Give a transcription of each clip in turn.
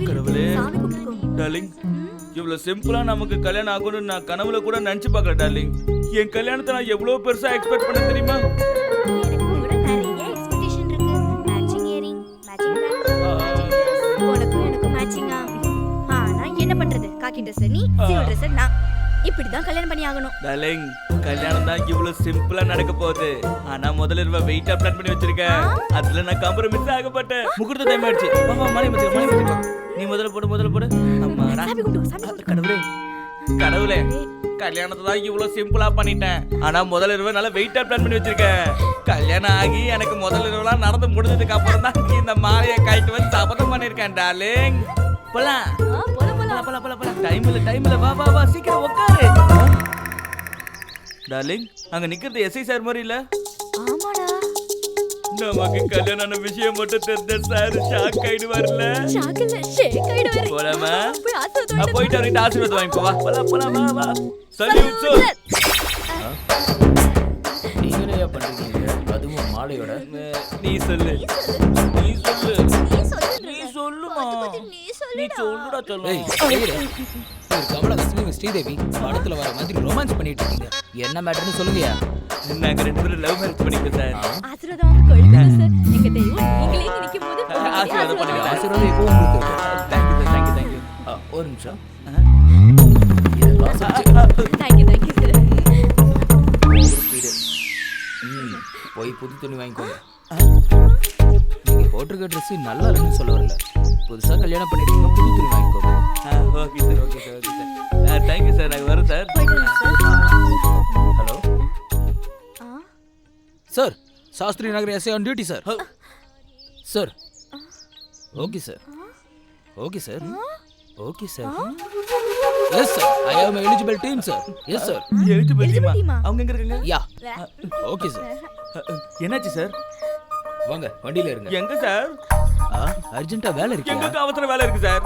கடவுளே டார்லிங், இவ்வளவு சிம்பிளா நமக்கு கல்யாணம் ஆகும்னு நான் கனவுல கூட நினைச்சு பார்க்கல டார்லிங். என் கல்யாணத்தை நான் எவ்வளவு பெருசா எக்ஸ்பெக்ட் பண்ண தெரியுமா? இப்படிதான் கல்யாணம் பண்ணி ஆகணும். டார்லிங், கல்யாணம் தான் இவ்வளவு சிம்பிளா நடக்க போகுது. ஆனா முதல்ல இருவ வெயிட்டா பிளான் பண்ணி வச்சிருக்கேன். அதுல நான் காம்ப்ரமைஸ் ஆகப்பட்டேன். முகூர்த்த டைம் ஆயிடுச்சு. வா மணி மத்தி. நீ முதல்ல போடு. அம்மாடா. கடவுளே கடவுளே, கல்யாணத்தை தான் இவ்வளவு சிம்பிளா பண்ணிட்டேன். ஆனா முதல்ல இருவ நல்லா வெயிட்டா பிளான் பண்ணி வச்சிருக்கேன். கல்யாணம் ஆகி எனக்கு முதல்ல இருவெல்லாம் நடந்து முடிஞ்சதுக்கு அப்புறம் தான் இந்த மாலையை கைட்டு வந்து சபதம் பண்ணிருக்கேன் டார்லிங். போலாம். டைம் இல்ல. வா சீக்கிரம் உட்காரு. டார்லிங், அங்க நிக்கிறது எஸ்ஐ சார் மாதிரி இல்ல? ஆமாடா. நமக்கு கல்யாணம் விஷயம் மட்டும் தெரிஞ்ச சார் ஷாக் ஆயிடுவார்ல? ஷாக் இல்ல, ஷேக் ஆயிடுவாரு. போலாமா? போய் போயிட்டு அவர்கிட்ட ஆசீர்வாதம் வாங்கிக்கோ. வா போலாம். வா. Salute sir. நீங்க என்ன பண்றீங்க? அதுவும் மாலையோட. நீ சொல்லுமா? நீ சொல்லுடா சொல்லும். கமலஹாசன் ஸ்ரீதேவி படத்துல வர மாதிரி ரொமான்ஸ் பண்ணிட்டு இருக்கீங்க. என்ன மேட்டர்னு சொல்லுங்கயா. நாங்க ரெண்டு பேரும் லவ் மேரேஜ் பண்ணிக்கோம் சார். ஆசீர்வாதம் கொள்ளுங்க சார். எங்க தெய்வம் நீங்களே நிக்கும்போது ஆசீர்வாதம் பண்ணுங்க. ஆசீர்வாதம் இப்போ உங்களுக்கு. தேங்க்யூ. ஒரு நிமிஷம். Thank you sir. போய் புது துணி வாங்கிக்கோங்க. நீங்க போட்டிருக்க ட்ரெஸ் நல்லா இருக்குன்னு சொல்ல வரல. புதுசா கல்யாணம் பண்ணிருக்கீங்க, புது துணி வாங்கிக்கோங்க. Okay sir. Thank you sir. நாங்க வரோம் sir. Hello sir, Shastri Nagar SI on duty sir. Sir okay sir. Yes sir, I have my eligible team sir. Yes sir. Eligible டீமா? அவங்க எங்க இருக்காங்க? Yeah okay sir. என்னாச்சு சார்? வாங்க வண்டியில இருங்க. எங்க சார்? அர்ஜென்ட்டா வேலை இருக்கு. எங்களுக்கு அவசர வேலை இருக்கு சார்.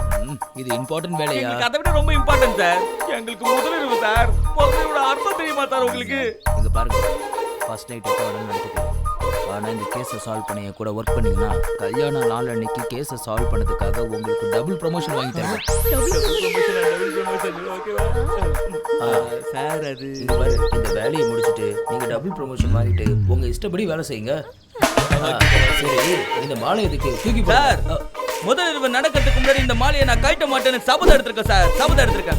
இது இம்பார்ட்டன்ட் வேலையா? எங்களுக்கு அதை விட ரொம்ப இம்பார்ட்டன்ட் சார். எங்களுக்கு முதலிரவு சார். முதலிரவோட அர்த்தம் தெரியுமா சார் உங்களுக்கு? இங்க பாருங்க, ஃபர்ஸ்ட் நைட் எப்போ வேணும்னு நடத்துக்கோ. ஆனால் இந்த கேஸை சால்வ் பண்ண என் கூட ஒர்க் பண்ணீங்கன்னா கல்யாண நாள் அன்னைக்கு கேஸை சால்வ் பண்ணதுக்காக உங்களுக்கு டபுள் ப்ரமோஷன் வாங்கி தருவேன். சார் அது இங்க பாரு, இந்த வேலையை முடிச்சுட்டு நீங்க டபுள் ப்ரமோஷன் வாங்கிட்டு உங்க இஷ்டப்படி வேலை செய்யுங்க. சரி, இந்த மாலை எதுக்கு தூக்கி சார்? முதல் இரவு நடக்கிறதுக்கு முன்னாடி இந்த மாலையை நான் கட்ட மாட்டேன்னு சபதம் எடுத்திருக்கேன் சார். சபதம் எடுத்திருக்கேன்.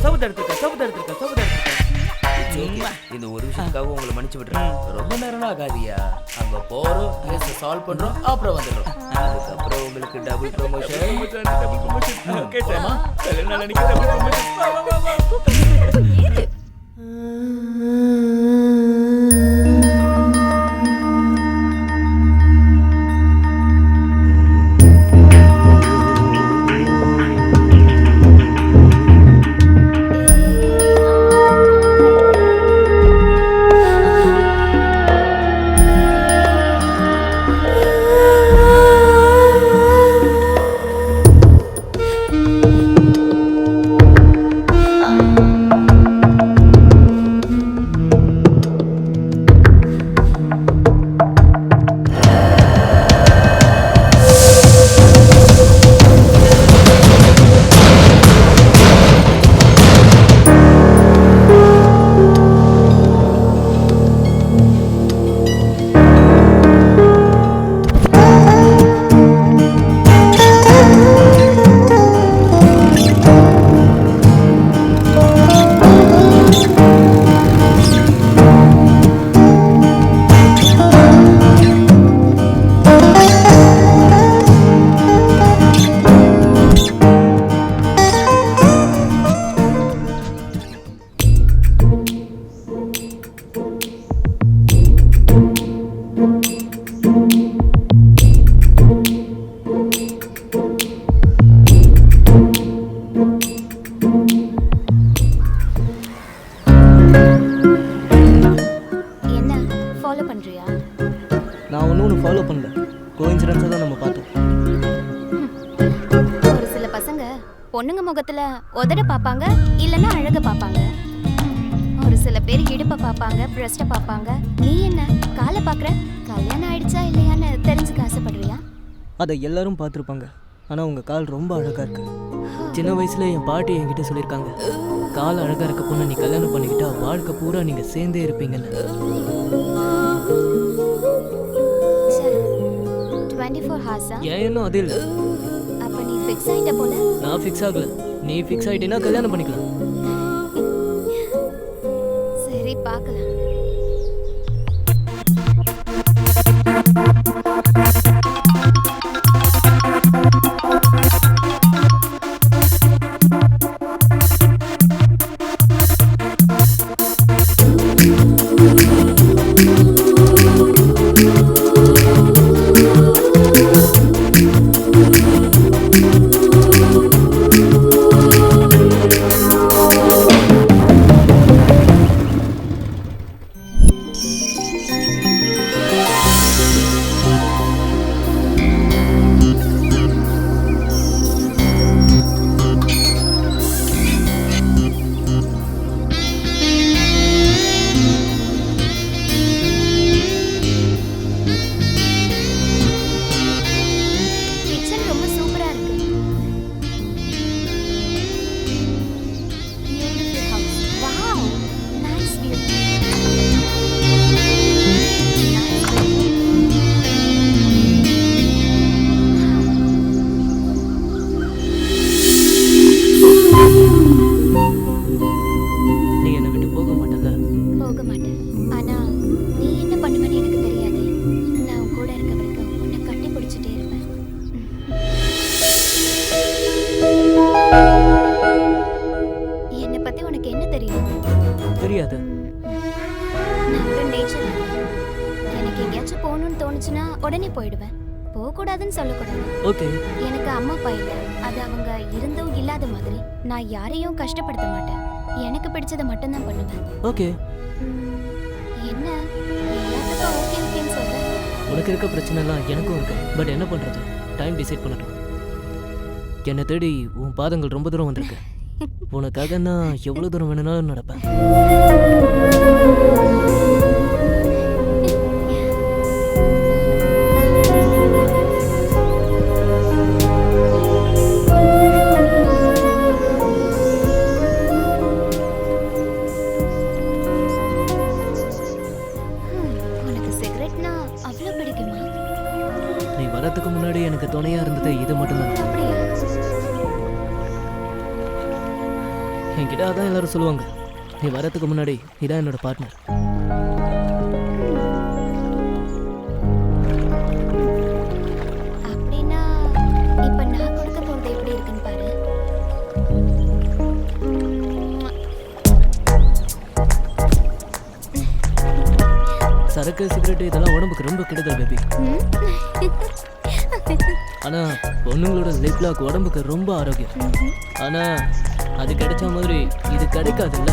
இந்த ஒரு விஷயத்துக்காக உங்களை மன்னிச்சு விட்டுறேன். ரொம்ப நேரம் ஆகாதியா? அங்க போறோம், கேஸை சால்வ் பண்றோம், அப்புறம் வந்துடுறோம். அதுக்கப்புறம் உங்களுக்கு டபுள் ப்ரமோஷன். Okay sir. கல்யாண நாளைக்கு டபுள் ப்ரமோஷன். பொண்ணுங்க முகத்துல உதட பாப்பாங்க, இல்லன்னா அழக பாப்பாங்க. ஒரு சில பேர் இடுப்ப பாப்பாங்க, பிரஸ்ட பாப்பாங்க. நீ என்ன காலை பாக்குற? கல்யாணம் ஆயிடுச்சா இல்லையான்னு தெரிஞ்சுக்க ஆசைப்படுறியா? அதை எல்லாரும் பார்த்துருப்பாங்க. ஆனால் உங்கள் கால் ரொம்ப அழகாக இருக்கு. சின்ன வயசுல என் பாட்டி என்கிட்ட சொல்லியிருக்காங்க, கால் அழகா இருக்க பொண்ணு நீ கல்யாணம் பண்ணிக்கிட்டா வாழ்க்கை பூரா நீங்க சேர்ந்தே இருப்பீங்கன்னு. 24 ஹார்ஸா? ஏன் இன்னும் அது இல்லை. அப்ப நீ ஃபிக்ஸ் ஆயிட்ட போல. நான் ஃபிக்ஸ் ஆகல. நீ ஃபிக்ஸ் ஆயிட்டீன்னா கல்யாணம் பண்ணிக்கலாம். சரி பார்க்கலாம். கிச்சன் ரொம்ப சூப்பரா இருக்கு. Beautiful house. Wow, nice view. நீ என்னை விட்டு போக மாட்டல. போக மாட்டேன். ஆனா நீ என்ன பண்ணுவேன்னு எனக்கு தெரியாது. நான் உன் கூட இருக்க வரைக்கும் உன்னை கட்டி பிடிச்சிட்டே இருப்பேன். என்னை பத்தி உனக்கு என்ன தெரியும்? தெரியாது. நான் ஒரு நேச்சர். எனக்கு எங்கேயாச்சும் போகணும்னு தோணுச்சுன்னா உடனே போயிடுவேன். போகக்கூடாதுன்னு சொல்லக்கூடாது. ஓகே. எனக்கு அம்மா அப்பா இல்லை. அது அவங்க இருந்தும் இல்லாத மாதிரி. நான் யாரையும் கஷ்டப்படுத்த மாட்டேன். எனக்கு பிடிச்சதை மட்டும்தான் பண்ணுவேன். ஓகே. என்ன எல்லாத்துக்கும் ஓகே ஓகேன்னு சொல்றேன். உனக்கு இருக்க பிரச்சனைலாம் எனக்கும் இருக்கு. பட் என்ன பண்றது? டைம் டிசைட் பண்ணட்டும். என்னை தேடி உன் பாதங்கள் ரொம்ப தூரம் வந்திருக்கு. உனக்காக நான் எவ்வளவு தூரம் வேணும்னாலும் நடப்பேன். உனக்கு சிகரெட்னா அவ்வளோ பிடிக்குமா? நீ வரதுக்கு முன்னாடி எனக்கு துணையா இருந்தது இது மட்டும்தான். அப்படியா? என்கிட்ட அதான் எல்லாரும் சொல்லுவாங்க. நீ வரதுக்கு முன்னாடி இதான் என்னோட பார்ட்னர். அப்படின்னா இப்ப நான் கொடுக்க போறது எப்படி இருக்குன்னு பாரு. சரக்கு சிகரெட் இதெல்லாம் உடம்புக்கு ரொம்ப கெடுதல் பேபி. ம். ஆனா பொண்ணுங்களோட லிப் லாக் உடம்புக்கு ரொம்ப ஆரோக்கியம். ஆனா அது கிடைச்ச மாதிரி இது கிடைக்காதுல்ல.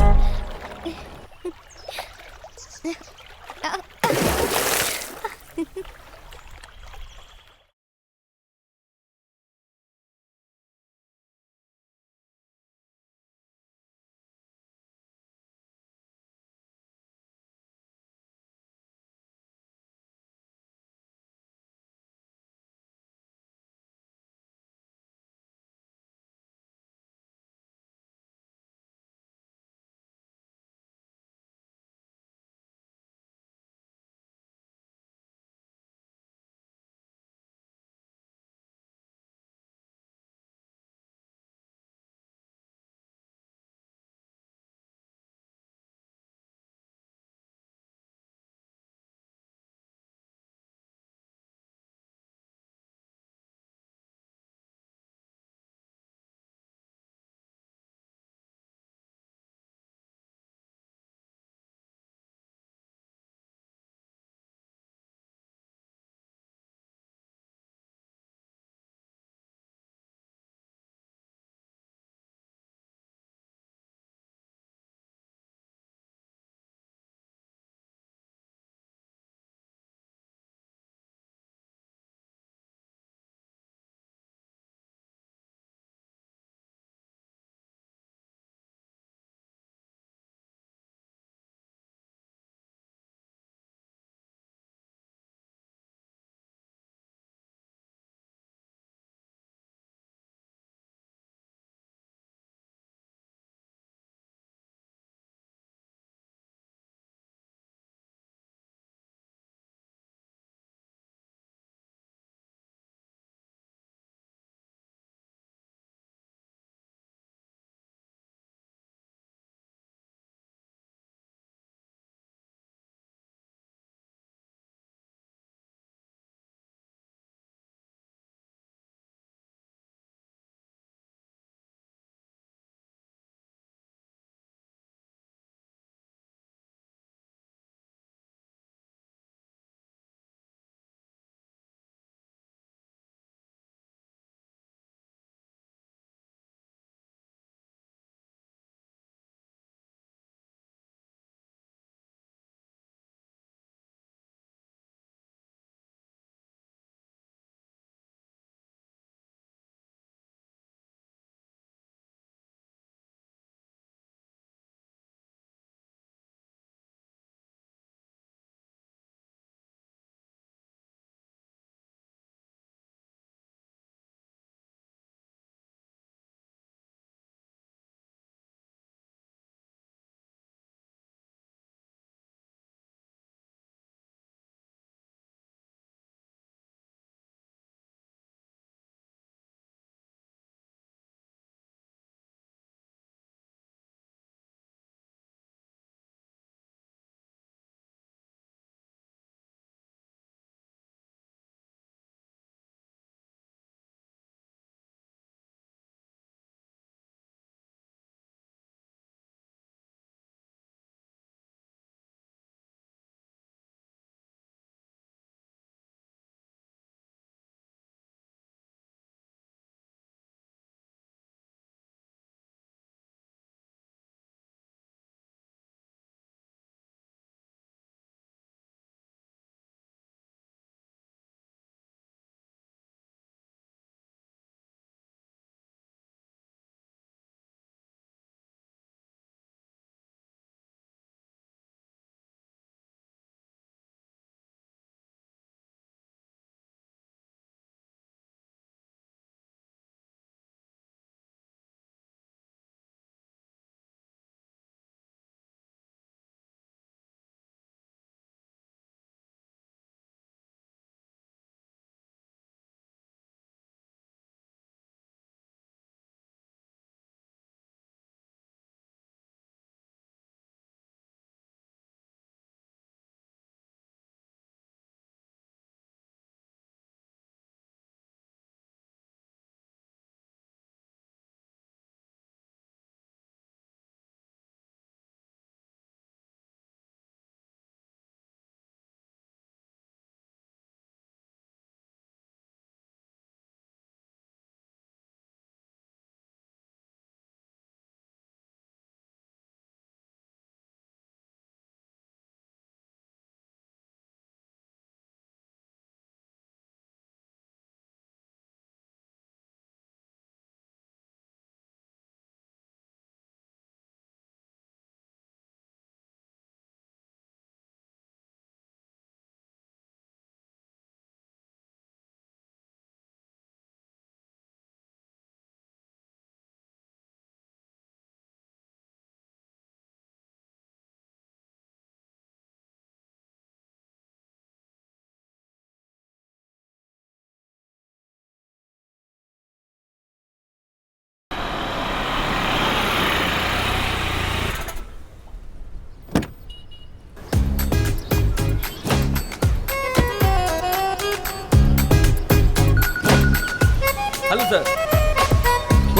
Hello sir.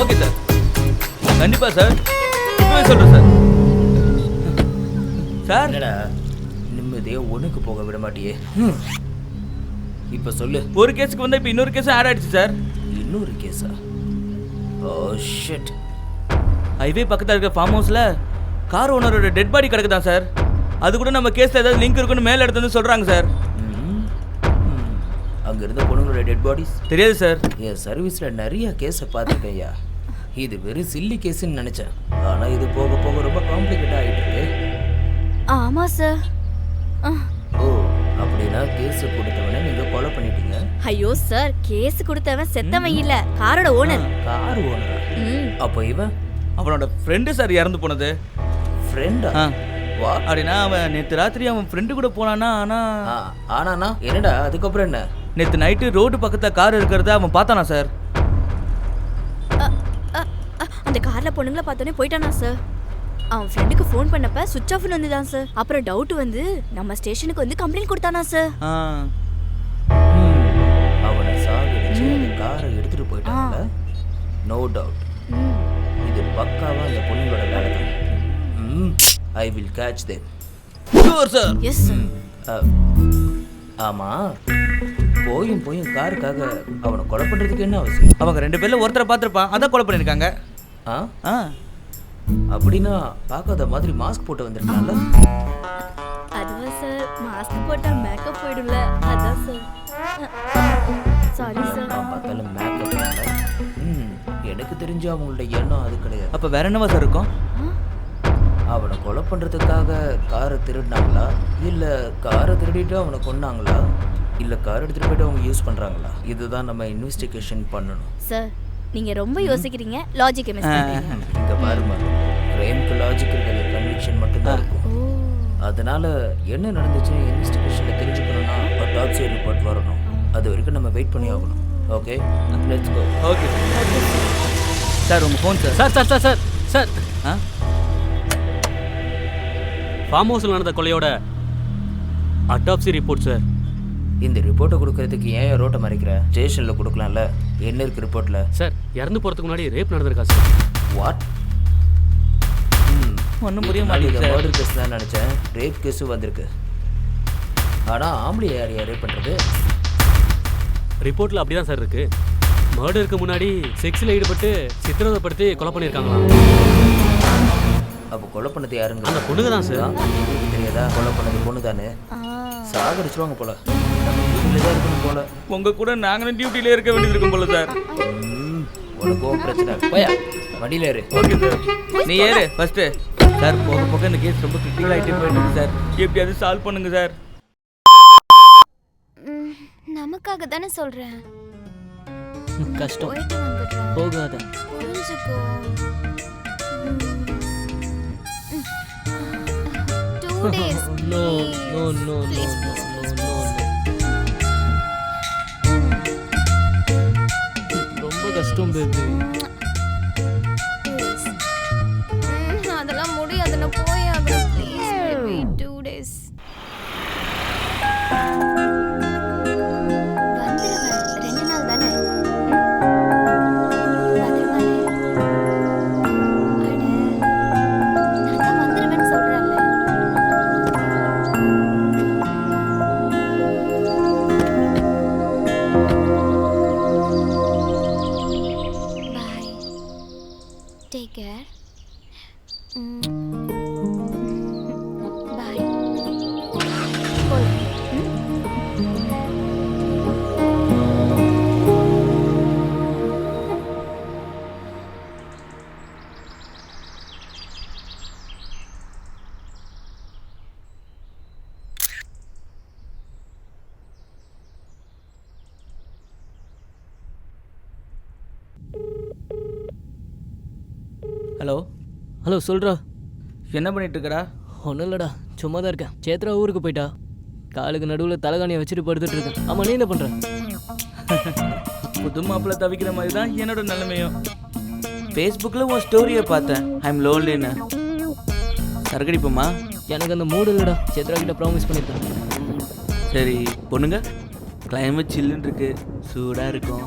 ஓகே சார், கண்டிப்பா சார், இப்பவே சொல்றேன் சார். சார் என்னடா நிம்மதியே ஒண்ணுக்கு போக விட மாட்டியே. இப்ப சொல்லு. ஒரு கேஸுக்கு வந்து இப்போ இன்னொரு கேஸ் ஆட் ஆயிடுச்சு சார். இன்னொரு கேஸா? Oh shit. ஹைவே பக்கத்தில் இருக்க ஃபார்ம் ஹவுஸில் கார் ஓனரோட டெட் பாடி கிடக்குதான் சார். அது கூட நம்ம கேஸில் ஏதாவது லிங்க் இருக்குன்னு மேலே எடுத்து வந்து சொல்கிறாங்க சார். அங்க இருந்த பொண்ணுங்களோட டெட் பாடிஸ் தெரியாது சார். என் சர்வீஸ்ல நிறைய கேஸை பார்த்துருக்கையா. இது வெறும் சில்லி கேஸ்ன்னு நினைச்சேன். ஆனா இது போக போக ரொம்ப காம்ப்ளிகேட் ஆகிட்டு இருக்கு. ஆமா சார். ஓ, அப்படின்னா கேஸ் கொடுத்தவனை நீங்க கொலை பண்ணிட்டீங்க. ஐயோ சார், கேஸ் கொடுத்தவன் செத்தவன் இல்ல, காரோட ஓனர். கார் ஓனரா? அப்போ இவன் அவனோட ஃப்ரெண்டு சார் இறந்து போனது. ஃப்ரெண்டா? வா. அப்படின்னா அவன் நேற்று ராத்திரி அவன் ஃப்ரெண்டு கூட போனானா. ஆனானா என்னடா அதுக்கப்புறம் என்ன? நேற்று நைட்டு ரோடு பக்கத்தில் கார் இருக்கிறத அவன் பார்த்தானா சார். அந்த கார்ல பொண்ணுங்களை பார்த்தோன்னே போயிட்டானா சார். அவன் ஃப்ரெண்டுக்கு ஃபோன் பண்ணப்ப சுவிட்ச் ஆஃப்னு வந்துதான் சார். அப்புறம் டவுட் வந்து நம்ம ஸ்டேஷனுக்கு வந்து கம்ப்ளைண்ட் கொடுத்தானா சார். அவனை சாகடிச்சு அந்த காரை எடுத்துட்டு போயிட்டாங்க. நோ டவுட் இது பக்காவா அந்த பொண்ணுங்களோட வேலை தான். I will catch them. Sure sir. Yes sir. ஆமா, போயும் போயும் காருக்காக அவனை கொலை பண்றதுக்கு என்ன அவசியம்? அவங்க ரெண்டு பேர்ல ஒருத்தரை பார்த்துருப்பான், அதான் கொலை பண்ணியிருக்காங்க. அப்படின்னா பார்க்காத மாதிரி மாஸ்க் போட்டு வந்திருக்காங்கல்ல. அதுவா சார், மாஸ்க் போட்டா மேக்கப் போயிடும்ல, அதான் சார். Sorry sir. பார்த்தாலும் மேக்கப் எனக்கு தெரிஞ்ச அவங்களோட எண்ணம் அது கிடையாது. அப்போ வேற என்னவா சார் இருக்கும்? அவனை கொலை பண்றதுக்காக காரை திருடினாங்களா, இல்ல காரை திருடிட்டு அவனை கொன்னாங்களா, இல்ல கார் எடுத்துட்டு போயிட்டு அவங்க யூஸ் பண்றாங்களா? இதுதான் நம்ம இன்வெஸ்டிகேஷன் பண்ணணும் சார். நீங்க ரொம்ப யோசிக்கிறீங்க, லாஜிக் மிஸ் பண்றீங்க. இங்க பாருமா, கிரைம்க்கு லாஜிக் இருக்காது, கன்விக்ஷன் மட்டும்தான் இருக்கும். அதனால என்ன நடந்துச்சுன்னு இன்வெஸ்டிகேஷன்ல தெரிஞ்சுக்கணும்னா டாப்ஸி ரிப்போர்ட் வரணும். அது வரைக்கும் நம்ம வெயிட் பண்ணி ஆகணும். Okay, let's go. Okay sir. உங்கள் phone sir. Sir sir sir sir sir farm ஹவுஸில் நடந்த கொலையோட அட்டாப்சி ரிப்போர்ட் சார். இந்த ரிப்போர்ட்டை கொடுக்கறதுக்கு ஏன் ரோட்டை மறைக்கிற? ஸ்டேஷனில் கொடுக்கலாம்ல. என்ன இருக்கு ரிப்போர்ட்டில்? சார், இறந்து போகிறதுக்கு முன்னாடி ரேப் நடந்திருக்கா சார். வாட்? ஒன்றும் புரிய மாட்டேங்குது. மர்டர் கேஸ் தான் நினச்சேன், ரேப் கேஸும் வந்திருக்கு. ஆனால் ஆம்பளை யார் ரேப் பண்ணுறது? ரிப்போர்ட்டில் அப்படி தான் சார் இருக்குது. மர்டருக்கு முன்னாடி செக்ஸில் ஈடுபட்டு சித்திரவதைப்படுத்தி கொலை பண்ணியிருக்காங்களா. அப்போ கொலை பண்ணது யாருங்க? அந்த பொண்ணுங்க தான் சார். உங்களுக்கு தெரியாதா கொலை பண்ணது பொண்ணு தானே? சாகடிச்சிருவாங்க போல. டியூட்டில தான் இருக்கணும் போல. உங்க கூட நாங்களும் டியூட்டிலே இருக்க வேண்டியது இருக்கும் போல சார். உனக்கு பிரச்சனை போயா, வண்டியில் ஏறு. ஓகே சார், நீ ஏறு ஃபர்ஸ்ட். சார், போக போக இந்த கேஸ் ரொம்ப கிரிட்டிக்கல் ஆகிட்டே போயிட்டு சார். எப்படியாவது சால்வ் பண்ணுங்க சார். நமக்காக தானே சொல்றேன். கஷ்டம். போயிட்டு வந்துடுறேன். போகாத. புரிஞ்சுக்கோ. 2 days. No, no, no, no, Please, no, please, no, please, no, no. ரொம்ப கஷ்டம் பேபி. Please. அதெல்லாம் முடியாது, நான் போய் ஆகணும். Please baby, 2 days. வந்துடுவேன், 2 நாள் தானே. வந்துடுவானே. அட, நான் தான் வந்துடுவேன்னு சொல்றேன்ல. Bye. Take care. Bye. போலாம். ஹலோ ஹலோ, சொல்கிறா. என்ன பண்ணிட்டு இருக்கடா? ஒன்றும் இல்லைடா, சும்மா தான் இருக்கேன். சேத்ரா ஊருக்கு போயிட்டா. காலுக்கு நடுவில் தலைகாணியை வச்சுட்டு படுத்துட்டு இருக்கேன். ஆமாம், நீ என்ன பண்ணுற? புது மாப்பிள்ள தவிக்கிற மாதிரி தான் என்னோட நிலைமையும். ஃபேஸ்புக்கில் உன் ஸ்டோரியை பார்த்தேன். ஐம் லோன்லின்னு. சரக்கடிப்போமா? எனக்கு அந்த மூடு இல்லைடா. சேத்ரா கிட்ட ப்ராமிஸ் பண்ணியிருக்கேன். சரி பொண்ணுங்க, கிளைமேட் சில்லுன்னு இருக்கு, சூடாக இருக்கும்.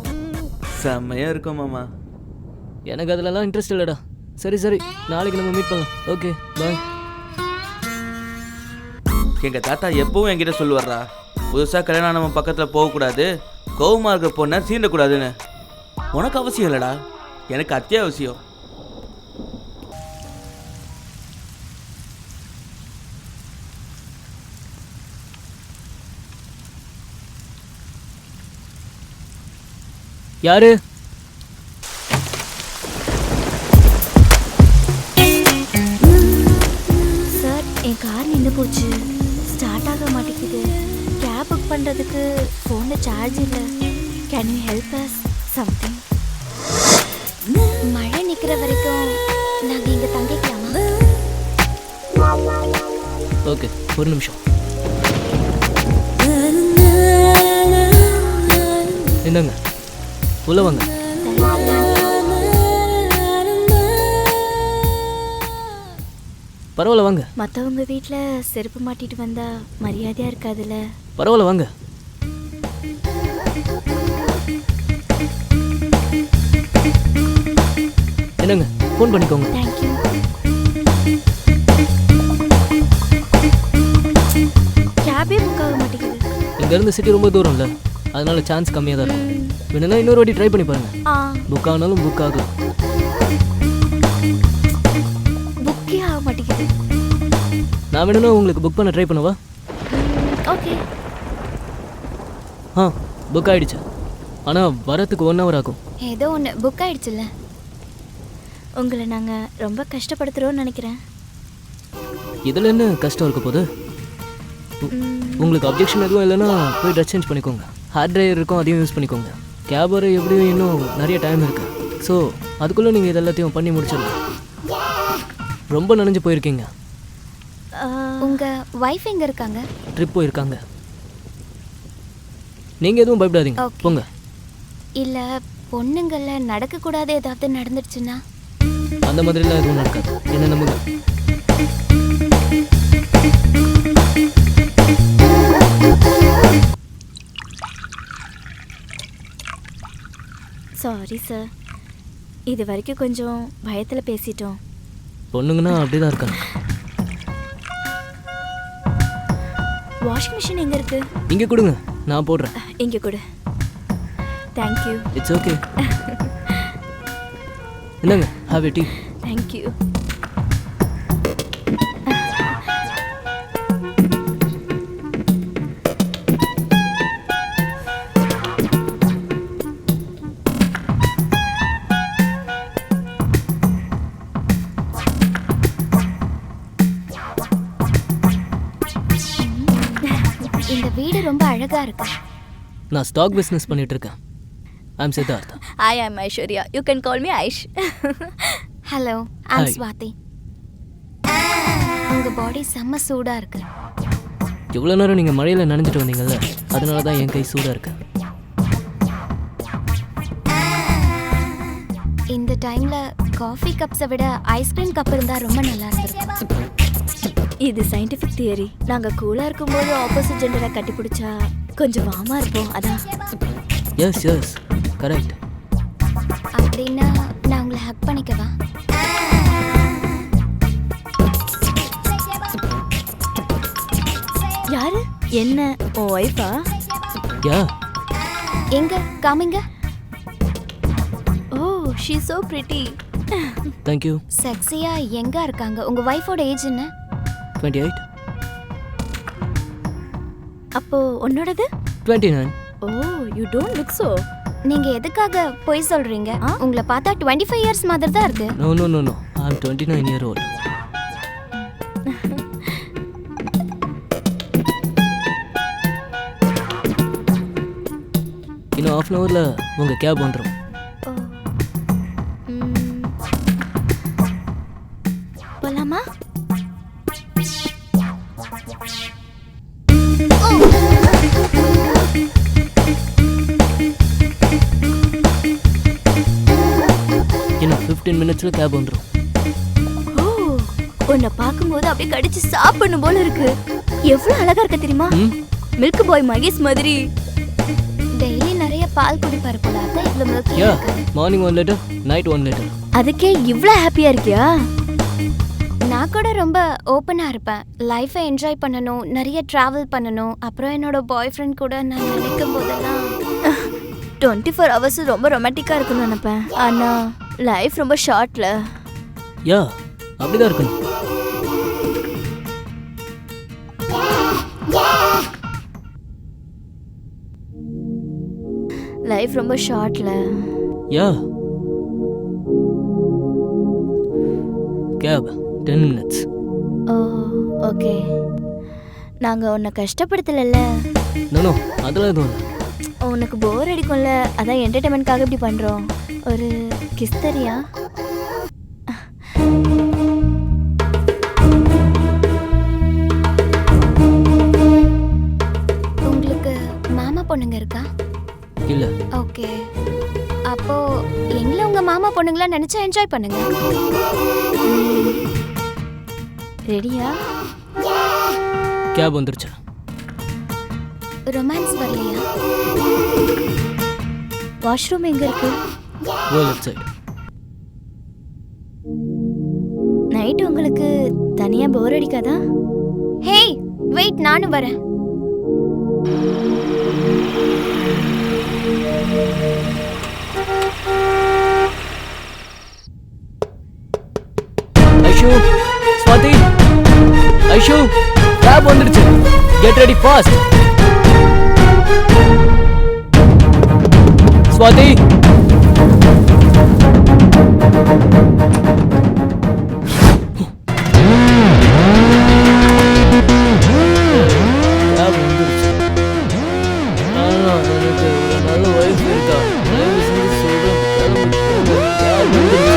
செம்மையா இருக்கும் மாமா. எனக்கு அதிலலாம் இன்ட்ரெஸ்ட் இல்லைடா. சரி சரி, நாளைக்கு நம்ம மீட் பண்ணலாம். Okay bye. எங்க தாத்தா எப்பவும் என்கிட்ட சொல்லுவாரா, புதுசா கல்யாணம் நம்ம பக்கத்துல போகக்கூடாது, கோவமா இருக்க பொண்ணை சீண்டக்கூடாதுன்னு. உனக்கு அவசியம் இல்லடா, எனக்கு அத்தியாவசியம். யாரு? சார், என் கார் நின்று போச்சு, ஸ்டார்ட் ஆக மாட்டேங்குது. கேப் புக் பண்ணுறதுக்கு ஃபோனில் சார்ஜ் இல்லை. Can you help us something? மழை நிக்கிற வரைக்கும் நாங்க இங்க தங்கிக்கலாமா? ஓகே, ஒரு நிமிஷம். என்னங்க, உள்ள வாங்க. பரவாயில்ல வாங்க. மற்றவங்க வீட்டில் செருப்பு மாட்டிட்டு வந்தா மரியாதையாக இருக்காதுல்ல. பரவாயில்ல வாங்க. என்னங்க, ஃபோன் பண்ணிக்கோங்க. தேங்க்யூ. கேபே புக் ஆக மாட்டேங்குது. இங்கேருந்து சிட்டி ரொம்ப தூரம் இல்லை, அதனால சான்ஸ் கம்மியாக தான் இருக்கும். வேணும்னா இன்னொரு வாட்டி ட்ரை பண்ணி பாருங்க. புக் ஆனாலும் புக் ஆகலாம். புக்கே ஆக மாட்டேங்குது. நான் வேணும்னா உங்களுக்கு புக் பண்ண ட்ரை பண்ணவா? ஓகே. ஆ, புக் ஆயிடுச்சு. ஆனால் வரத்துக்கு 1 hour ஆகும். ஏதோ ஒன்று புக் ஆயிடுச்சுல்ல. உங்களை நாங்கள் ரொம்ப கஷ்டப்படுத்துகிறோன்னு நினைக்கிறேன். இதில் என்ன கஷ்டம் இருக்க போகுது? உங்களுக்கு அப்ஜெக்ஷன் எதுவும் இல்லைன்னா போய் ட்ரெஸ் சேஞ்ச் பண்ணிக்கோங்க. ஹேர் ட்ரையர் இருக்கும், அதையும் யூஸ் பண்ணிக்கோங்க. கேப் வர எப்படியும் இன்னும் நிறைய டைம் இருக்குது. ஸோ அதுக்குள்ளே நீங்கள் இது எல்லாத்தையும் பண்ணி முடிச்சிடலாம். ரொம்ப நனைஞ்சு போயிருக்கீங்க. உங்க வைஃப் எங்க இருக்காங்க? ட்ரிப் போயிருக்காங்க. நீங்கள் எதுவும் பயப்படாதீங்க, Okay. போங்க. இல்ல பொண்ணுங்கள நடக்கக்கூடாது ஏதாவது நடந்துடுச்சுன்னா? அந்த மாதிரிலாம் எதுவும் நடக்காது, என்ன நம்புங்க. சாரி சார், இது வரைக்கும் கொஞ்சம் பயத்தில் பேசிட்டோம். பொண்ணுங்கன்னா அப்படி தான் இருக்காங்க. வாஷிங் மிஷின் எங்கே இருக்கு? இங்கே கொடுங்க, நான் போடுறேன். இங்கே கொடு. தேங்க்யூ. It's okay. என்னங்க, ஹாவ் எ டீ. தேங்க்யூ. இந்த வீடு ரொம்ப அழகா இருக்கு. நான் ஸ்டாக் பிஸ்னஸ் பண்ணிட்டு இருக்கேன். I'm Siddharth. I am Aishwarya. You can call me Aish. Hello, I'm Hi. Swathi. உங்க பாடி செம்ம சூடா இருக்கு. இவ்வளோ நேரம் நீங்கள் மழையில் நனைஞ்சிட்டு வந்தீங்கல்ல, அதனால தான் என் கை சூடாக இருக்கு. இந்த டைம்ல காஃபி கப்ஸை விட ஐஸ்கிரீம் கப் இருந்தா ரொம்ப நல்லா இருந்திருக்கும். இது சயின்டிஃபிக் தியரி. நாங்கள் கூலாக இருக்கும்போது ஆப்போசிட் ஜெண்டரை கட்டி பிடிச்சா கொஞ்சம் வாமா இருப்போம், அதான். Yes yes, correct. அப்படின்னா நான் உங்களை ஹக் பண்ணிக்கவா? யாரு? என்ன, உன் ஒய்ஃபா? யா, எங்க காமிங்க. ஓ, ஷீ சோ பிரிட்டி. தேங்க்யூ. செக்ஸியா எங்க இருக்காங்க? உங்க வைஃபோட ஏஜ் என்ன? 28. அப்போ உன்னோடது? 29. ஓ, யூ டோன்ட் லுக் சோ. நீங்க எதுக்காக பொய் சொல்றீங்க? உங்களை பார்த்தா 25 இயர்ஸ் மாதிரி தான் இருக்கு. No no no no, I'm 29 year old. இன்னும் 1/2 hourல உங்க கேப் வந்துடும். போலாமா? இன்னும் 15 minutesல கேப் வந்துடும். ஓ, உன்னை பார்க்கும்போது அப்படியே கடிச்சு சாப்பிடணும் போல இருக்கு. எவ்வளவு அழகா இருக்க தெரியுமா? மில்க் பாய் மகேஷ் மாதிரி. டெய்லி நிறைய பால் குடிப்பாரு போல அதான் இவ்வளவு milky யா இருக்கு. Morning 1 litre night 1 litre. அதுக்கே இவ்ளோ ஹாப்பியா இருக்கியா? நான் கூட ரொம்ப ஓப்பனா இருப்பேன். லைஃபை என்ஜாய் பண்ணணும், நிறைய டிராவல் பண்ணணும். அப்புறம் என்னோட பாய் ஃப்ரெண்ட் கூட நான் நினைக்கும் போதெல்லாம் 24 hours ரொம்ப ரொமான்டிக்கா இருக்கும்னு நினைப்பேன். ஆனா லைஃப் ரொம்ப ஷார்ட்ல. யா அப்படிதான் இருக்கணும். லைஃப் ரொம்ப ஷார்ட்ல. யா கேப் 10 minutes. ஓ ஓகே. நாங்க உன்னை கஷ்டப்படுத்தலல்ல. நோ அதெல்லாம் எதுவும் இல்லை. உனக்கு போர் அடிக்கும்ல, அதான் என்டர்டைன்மெண்ட்காக இப்படி பண்றோம். ஒரு கிஸ் தரியா? உங்களுக்கு மாமா பொண்ணுங்க இருக்கா? இல்லை ஓகே. அப்போ எங்களை உங்க மாமா பொண்ணுங்களா நினைச்சு என்ஜாய் பண்ணுங்க. ரெடியா? கேப் வந்துருச்சு. ரொமான்ஸ் வரலையா? வாஷ்ரூம் எங்க இருக்கு? Left side. நைட் உங்களுக்கு தனியா போர் அடிக்காதா? ஹேய் வெயிட், நானும் வரேன். ஐஷு ஸ்வாதி ஐஷு கேப் வந்துருச்சு. Get ready fast. Swathi cab வந்துருச்சு. ஆனா எனக்கு ஒரு நல்ல வைஃப் இருக்கா. தயவு செஞ்சு சொல்றேன், கிளம்பு. கேப் வந்துருச்சு.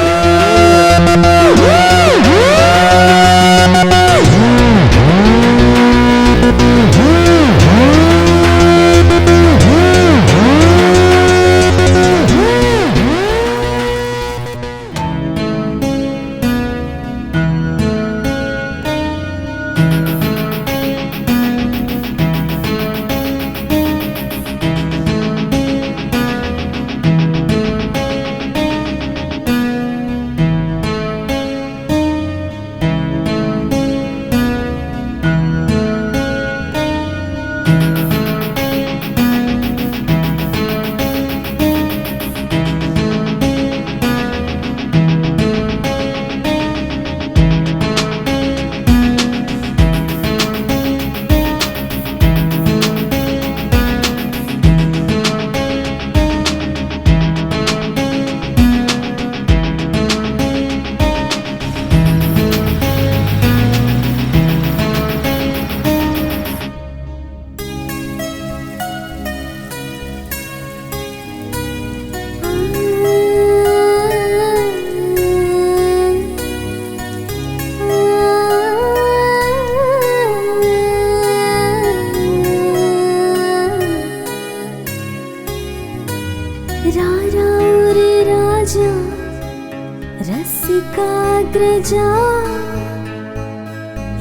ರಸಿಕಾಗ್ರಜಾ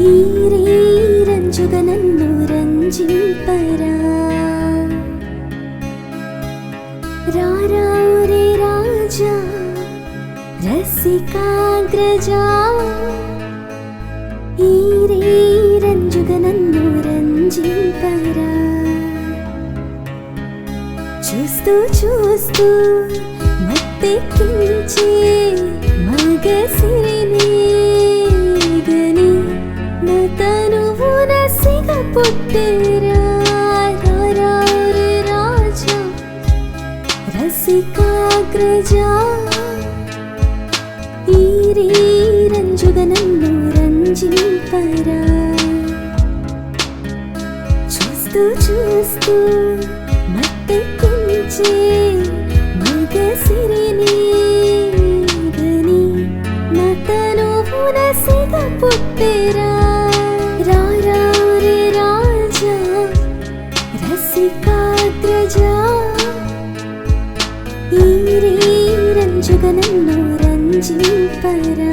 ಈ ರಂಜುಗನನ್ನು ರಂಜಿಂಪರಾ ರಾರೇ ರಾಜ ರಸಿಕಾಗ್ರಜಾ ಈ ರಂಜುಗನನ್ನು ರಂಜಿಂಪರಾ చూస్తూ చూస్తూ మత్తెక్కించే మగసిరిని గని నా తనువున సిగ పుట్టెరా రారే రాజా రసికాగ్రజా ఈ రంజుగనన్ను రంజింపరా చూస్తూ చూస్తూ మత్తెక్కించే మగసిరిని గని నా తనువున సిగ పుట్టెరా రారే రాజా రసికాగ్రజా ఈ రంజుగనన్ను రంజింపరా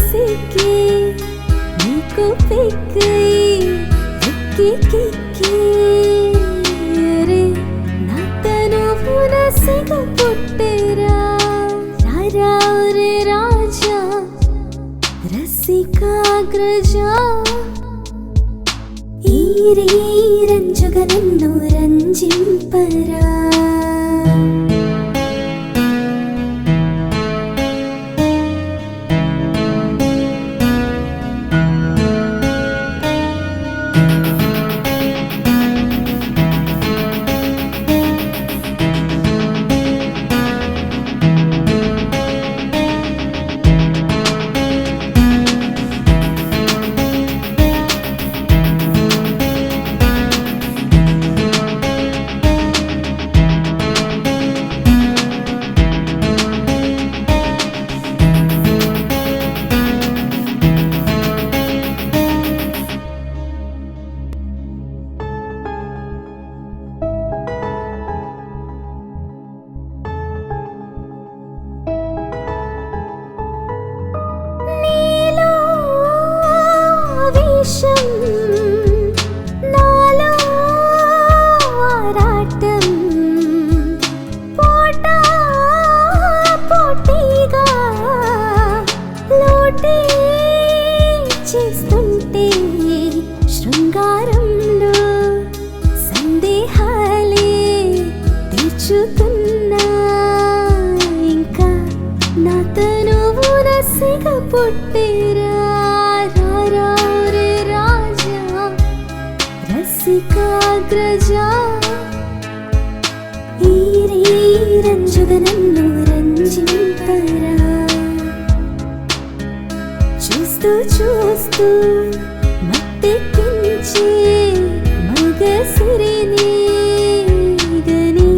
సిక్కి నీకు పిక్కి ఎక్కి కిక్కి రే నా తనువున సిగ పుట్టేరా రారా రే రాజా రసికాగ్రజా ఈ రంజుగ నన్ను రంజింపరా చేస్తుంటే శృంగారంలో సందేహాలే తీర్చుతున్నా ఇంకా నా తనువున సిగ పుట్టేరా రారా రే రాజా రసికాగ్రజా ఈ రంజుగ నన్ను రంజింపరా చూస్తూ చూస్తూ మత్తెక్కించే మగసిరిని గని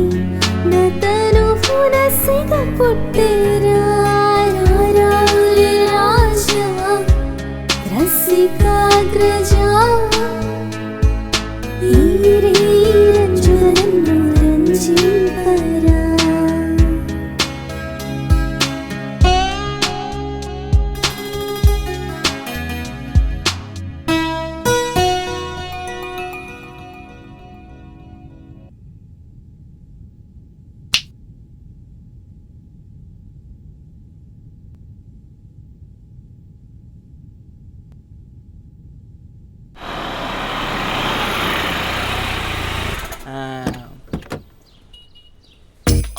నా తనువున సిగ పుట్టేరా రారా రే రాజా రసికాగ్రజా ఈ రంజుగ నన్ను రంజింపరా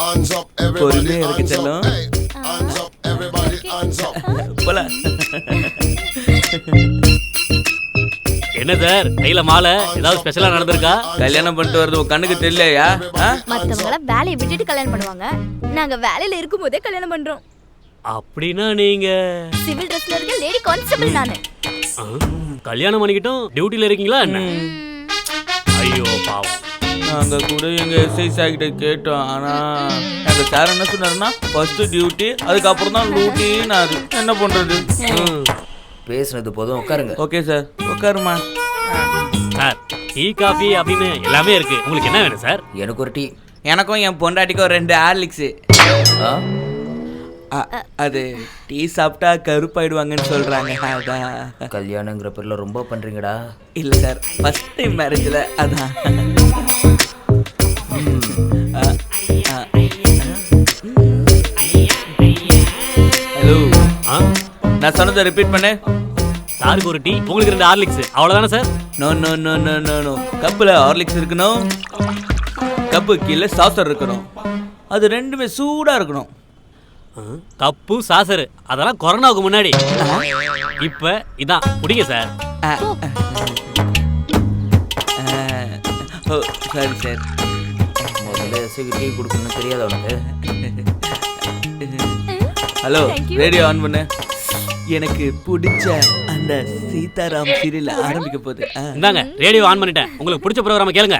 Hands up, everybody, பொறுமையா இருக்கு hands செல்லம். up, hey. Hands up, everybody, hands up. போல என்ன சார் கையில மாலை ஏதாவது ஸ்பெஷலா நடந்திருக்கா? கல்யாணம் பண்ணிட்டு வருது உன் கண்ணுக்கு தெரியலையா? மத்தவங்க வேலையை விட்டுட்டு கல்யாணம் பண்ணுவாங்க, நாங்க வேலையில இருக்கும் போதே கல்யாணம் பண்றோம். அப்படின்னா நீங்க சிவில் ட்ரெஸ்ல இருக்க லேடி கான்ஸ்டபிள் நானு. ஆ, கல்யாணம் பண்ணிக்கிட்டும் டியூட்டில இருக்கீங்களா என்ன? ஐயோ பாவம். நாங்க கூட எங்க எஸ்ஐ சார் கிட்ட கேட்டோம். ஆனா எங்க சார் என்ன சொன்னாருன்னா ஃபர்ஸ்ட் டியூட்டி அதுக்கப்புறம் தான் லூட்டின்னு. என்ன பண்றது? பேசுனது போதும், உட்காருங்க. ஓகே சார், உட்காருமா. சார் டீ காஃபி அப்படின்னு எல்லாமே இருக்கு, உங்களுக்கு என்ன வேணும் சார்? எனக்கு ஒரு டீ. எனக்கும் என் பொண்டாட்டிக்கும் 2 ஹார்லிக்ஸ். ஆ? அது டீ சாப்பிட்டா கருப்பாயிடுவாங்கன்னு சொல்றாங்க. அதான். கல்யாணங்கிற பேர்ல ரொம்ப பண்றீங்கடா. இல்ல சார், ஃபர்ஸ்ட் டைம் மேரேஜ்ல அதான். ஹலோ, நான் சொன்னதை ரிப்பீட் பண்ணு. சாருக்கு ஒரு டீ, உங்களுக்கு 2 ஹார்லிக்ஸ், அவ்வளவுதானே sir? No no no no no no. கப்பில் ஹார்லிக்ஸ் இருக்கணும், கப்பு கீழே சாசர் இருக்கணும், அது ரெண்டுமே சூடா இருக்கணும். கப்பு சாசரு அதெல்லாம் கொரோனாவுக்கு முன்னாடி. இப்ப இதான் புடிங்க சார். ஓ சரி சார். முதல்ல எஸ்ஐக்கு டீ கொடுக்கணும்னு தெரியாத உனக்கு? ஹலோ, ரேடியோ ஆன் பண்ணு. எனக்கு பிடிச்ச அந்த சீதாராம் சீரியல் ஆரம்பிக்க போகுது. இந்தாங்க ரேடியோ ஆன் பண்ணிட்டேன், உங்களுக்கு பிடிச்ச ப்ரோகிராம கேளுங்க.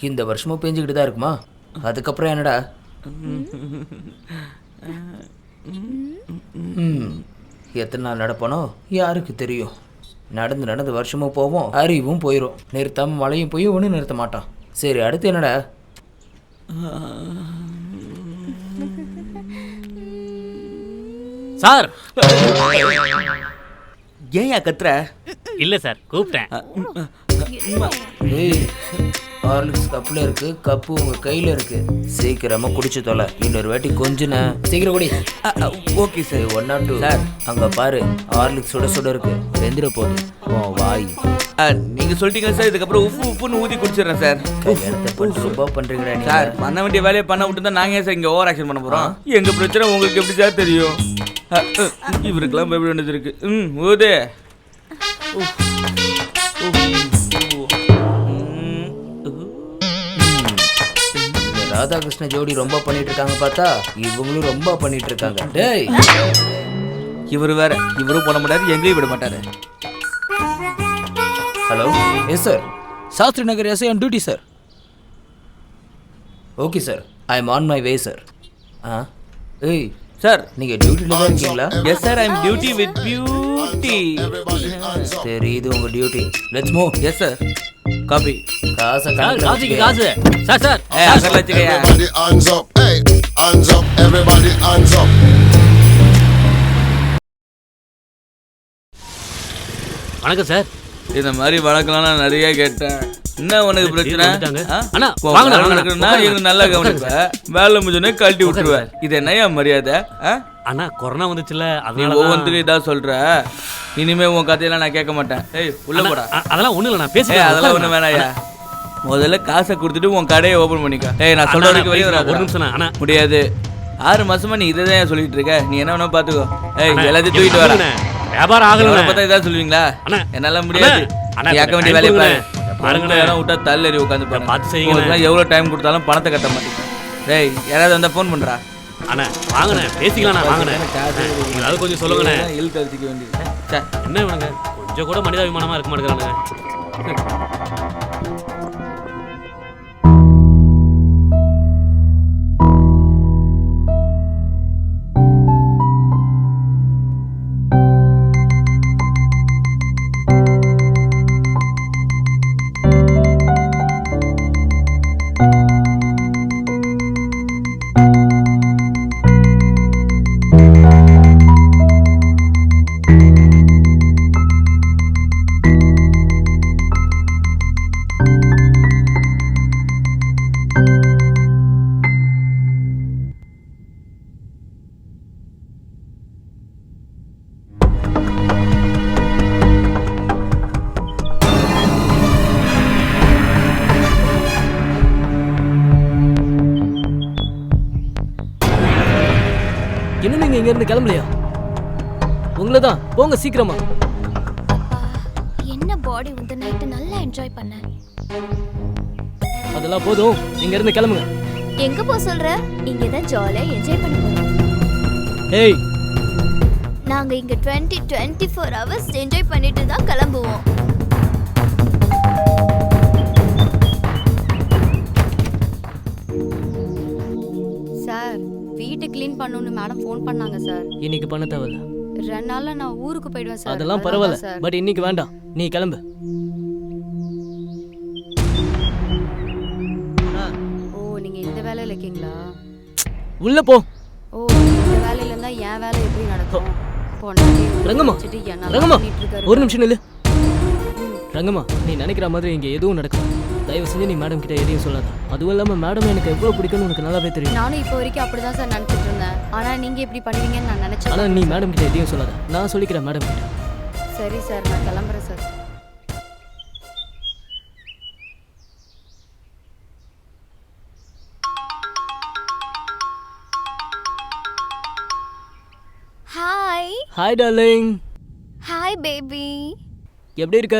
இந்த வருஷமும் பேஞ்சுக்கிட்டு தான் இருக்குமா? அதுக்கப்புறம் என்னடா? எத்தனை நாள் நடப்பானோ யாருக்கு தெரியும். நடந்து நடந்து வருஷமும் போவோம், அறிவும் போயிடும். நிறுத்தாம மழையும் போய் ஒன்றும் நிறுத்த மாட்டான். சரி, அடுத்து என்னடா? சார் ஏன் கத்துற? இல்ல சார் கூப்பிட்டேன். ஏய், ஹார்லிக்ஸ் கப்பில் இருக்கு, கப்பு உங்க கையில இருக்கு. சீக்கிரமா குடிச்சு தொலை. இன்னொரு வாட்டி கொஞ்சம் சீக்கிரம் குடி. Okay sir. 1 or 2 sir. அங்க பாரு, ஹார்லிக்ஸ் சுட சுட இருக்கு. வெந்திர போகுது. வாய். நீங்க சொல்லிட்டீங்க சார், இதுக்கப்புறம் உப்புன்னு ஊதி குடிச்சிடுறேன் சார். கல்யாணத்தை பண்ணி ரொம்ப பண்றீங்கடா நீங்க. சார், பண்ண வேண்டிய வேலையை பண்ண விட்டு தான் நாங்க ஏன் சார் இங்க ஓவர் ஆக்ஷன் பண்ண போறோம்? எங்க பிரச்சனை உங்களுக்கு எப்படி சார் தெரியும்? இவருக்கெல்லாம் பயப்பட வேண்டியது இருக்கு. ஊதே. ராதாகிருஷ்ண ஜோடி ரொம்ப பண்ணிட்டு இருக்காங்க பார்த்தா, இவங்களும் ரொம்ப பண்ணிட்டு இருக்காங்க. டேய், இவரு வேற, இவரும் பண்ண மாட்டாரு, எங்கேயும் விட மாட்டாரு. Hello. Yes sir. Shastri Nagar SI on duty sir. Okay sir, I am on my way sir. ஏய் சார், நீங்க டியூட்டில தான் இருக்கீங்களா? Yes sir, I am duty with beauty. தெரியுது உங்க duty. Let's move. Yes sir. Coffee. காசை சார் கணக்குல காசுக்கு வச்சுக்க. காசு. சார் சார் அகல வச்சுக்கயா. Everybody hands up, hey, hands up, everybody hands up. வணக்கம் சார். இந்த மாதிரி வழக்கெல்லாம் நான் நிறைய கேட்டேன். என்ன உனக்கு பிரச்சனை? வந்துட்டாங்க. ஆ? அண்ணா, உன் வாங்கண்ணா, வேலை வாங்கண்ணா. நடக்கணும்னா உட்காருங்க. எங்க நல்லா கவனிப்பேன். வேலை முடிஞ்சோடனே கழட்டி விட்டுருவேன். இது என்னையா மரியாதை? அண்ணா கொரோனா வந்துச்சுல, நீ அதனால ஒவ்வொன்றுக்கும் இதா சொல்ற. இனிமே உன் கதையெல்லாம் நான் கேட்க மாட்டேன். ஏய், உள்ள போடா. அதெல்லாம் ஒண்ணு இல்ல, நான் ஏய், பேசுறேன். அதெல்லாம் ஒண்ணு வேணாயா. முதல்ல காசை கொடுத்துட்டு உன் கடையை ஓபன் பண்ணிக்க. ஏய், நான் சொல்ற வரைக்கும் வெளியே வராத. ஒரு நிமிஷம் அண்ணா. முடியாது. 6 மாசமா நீ இதை தான் சொல்லிட்டு இருக்க. நீ என்ன வேணா பாத்துக்கோ. ஏய், அண்ணா, எல்லாத்தையும் தூக்கிட்டு வர. அண்ணா, வியாபாரம் ஆகல. இவரை பார்த்தா இதா சொல்லுவீங்களா? அண்ணா. என்னால முடியாது. அண்ணா, நீ கேட்க வேண்டிய டைம் வேலையை பாரு. கொடுங்க. பாருங்கண்ணே. இடம் விட்டா தள்ளி உட்காந்து பாருங்க. பார்த்து செய்யுங்கண்ணே. உங்களுக்கு எவ்வளவு டைம் கொடுத்தாலும் பணத்தை கட்ட மாட்டேங்க. டேய், யாராவது வந்தா ஃபோன் பண்றா. அண்ணா வாங்கண்ணே, பேசிக்கலாம். வாங்கண்ணே, ஏதாவது கொஞ்சம் சொல்லுங்கண்ணே. இழுத்து அடிச்சிக்க வேண்டியது. சே, என்ன வேணுங்க? கொஞ்சம் கூட மனிதாபிமானமா இருக்க மாட்டேங்கிறானுங்க. இன்னும் நீங்க இங்க இருந்து கிளம்பலையா? உங்களை தான். போங்க சீக்கிரமா. என்ன பாடி வந்து நைட்டு நல்லா என்ஜாய் பண்ணேன். அதெல்லாம் போதும், இங்க இருந்து கிளம்புங்க. எங்க போ சொல்ற? இங்க தான் ஜாலியா என்ஜாய் பண்ண போறோம். ஏய், நாங்க இங்க 24 hours என்ஜாய் பண்ணிட்டு தான் கிளம்புவோம். சார், வீட்டு க்ளீன் பண்ணணும்னு மேடம் ஃபோன் பண்ணாங்க சார். இன்னைக்கு பண்ண தேவையில்ல. 2 நாள்ல நான் ஊருக்கு போயிடுவேன் சார். அதெல்லாம் அதான் பரவாயில்ல. சார். பட் இன்னைக்கு வேண்டாம், நீ கிளம்பு. ஓ, நீங்க இந்த வேலையில இருக்கீங்களா? உள்ள போ. ஓ, இந்த வேலையில இருந்தா என் வேலை எப்படி நடக்கும்? பொண்டாட்டி ரங்கம்மா, வச்சுட்டு என்னெல்லாம் ரங்கம்மா, பண்ணிட்டு இருக்காரு. ஒரு நிமிஷம் நில்லு. ரங்கம்மா, நீ நினைக்கிற மாதிரி இங்க எதுவும் நடக்கும். தயவு செஞ்சு நீ மேடம் கிட்ட எதையும் சொல்லாத. அதுவும் இல்லாம மேடம் எனக்கு எவ்வளவு பிடிக்கும்னு உனக்கு நல்லாவே தெரியும். நானும் இப்போ வரைக்கும் அப்படிதான் சார் நினைச்சிட்டு இருந்தேன். ஆனா நீங்க இப்படி பண்ணுவீங்கன்னு நான் ஆனா நினைச்சேன். நீ மேடம் கிட்ட எதையும் சொல்லாத. நான் சொல்லிக்கிறேன் மேடம் கிட்ட. சரி சார், நான் கிளம்புறேன் sir. Hi. Hi darling. Hi baby. எப்படி இருக்க?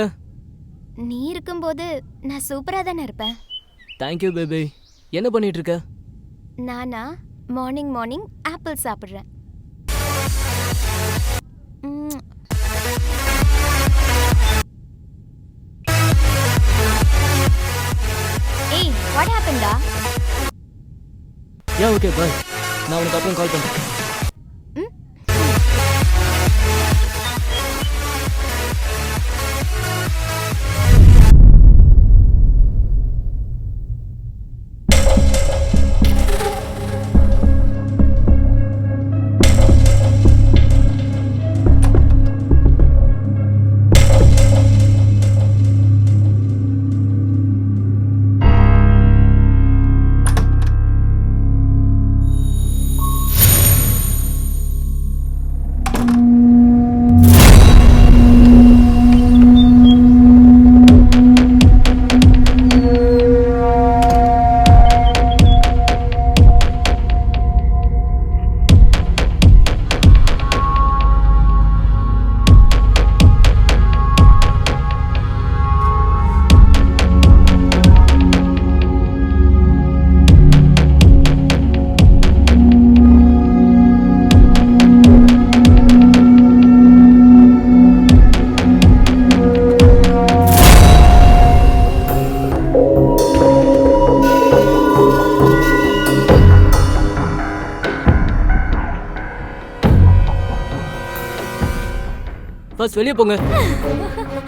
நீ இருக்கும்போது நான் சூப்பரா தானே இருப்பேன். Thank you baby. என்ன பண்ணிட்டு இருக்க? நானா மார்னிங் ஆப்பிள் சாப்பிடுறேன். ஏய், வாட் ஹேப்பன்டா? Yeah okay bye. நான் உனக்கு அப்புறம் கால் பண்றேன். ஃபர்ஸ்ட் வெளியே போங்க.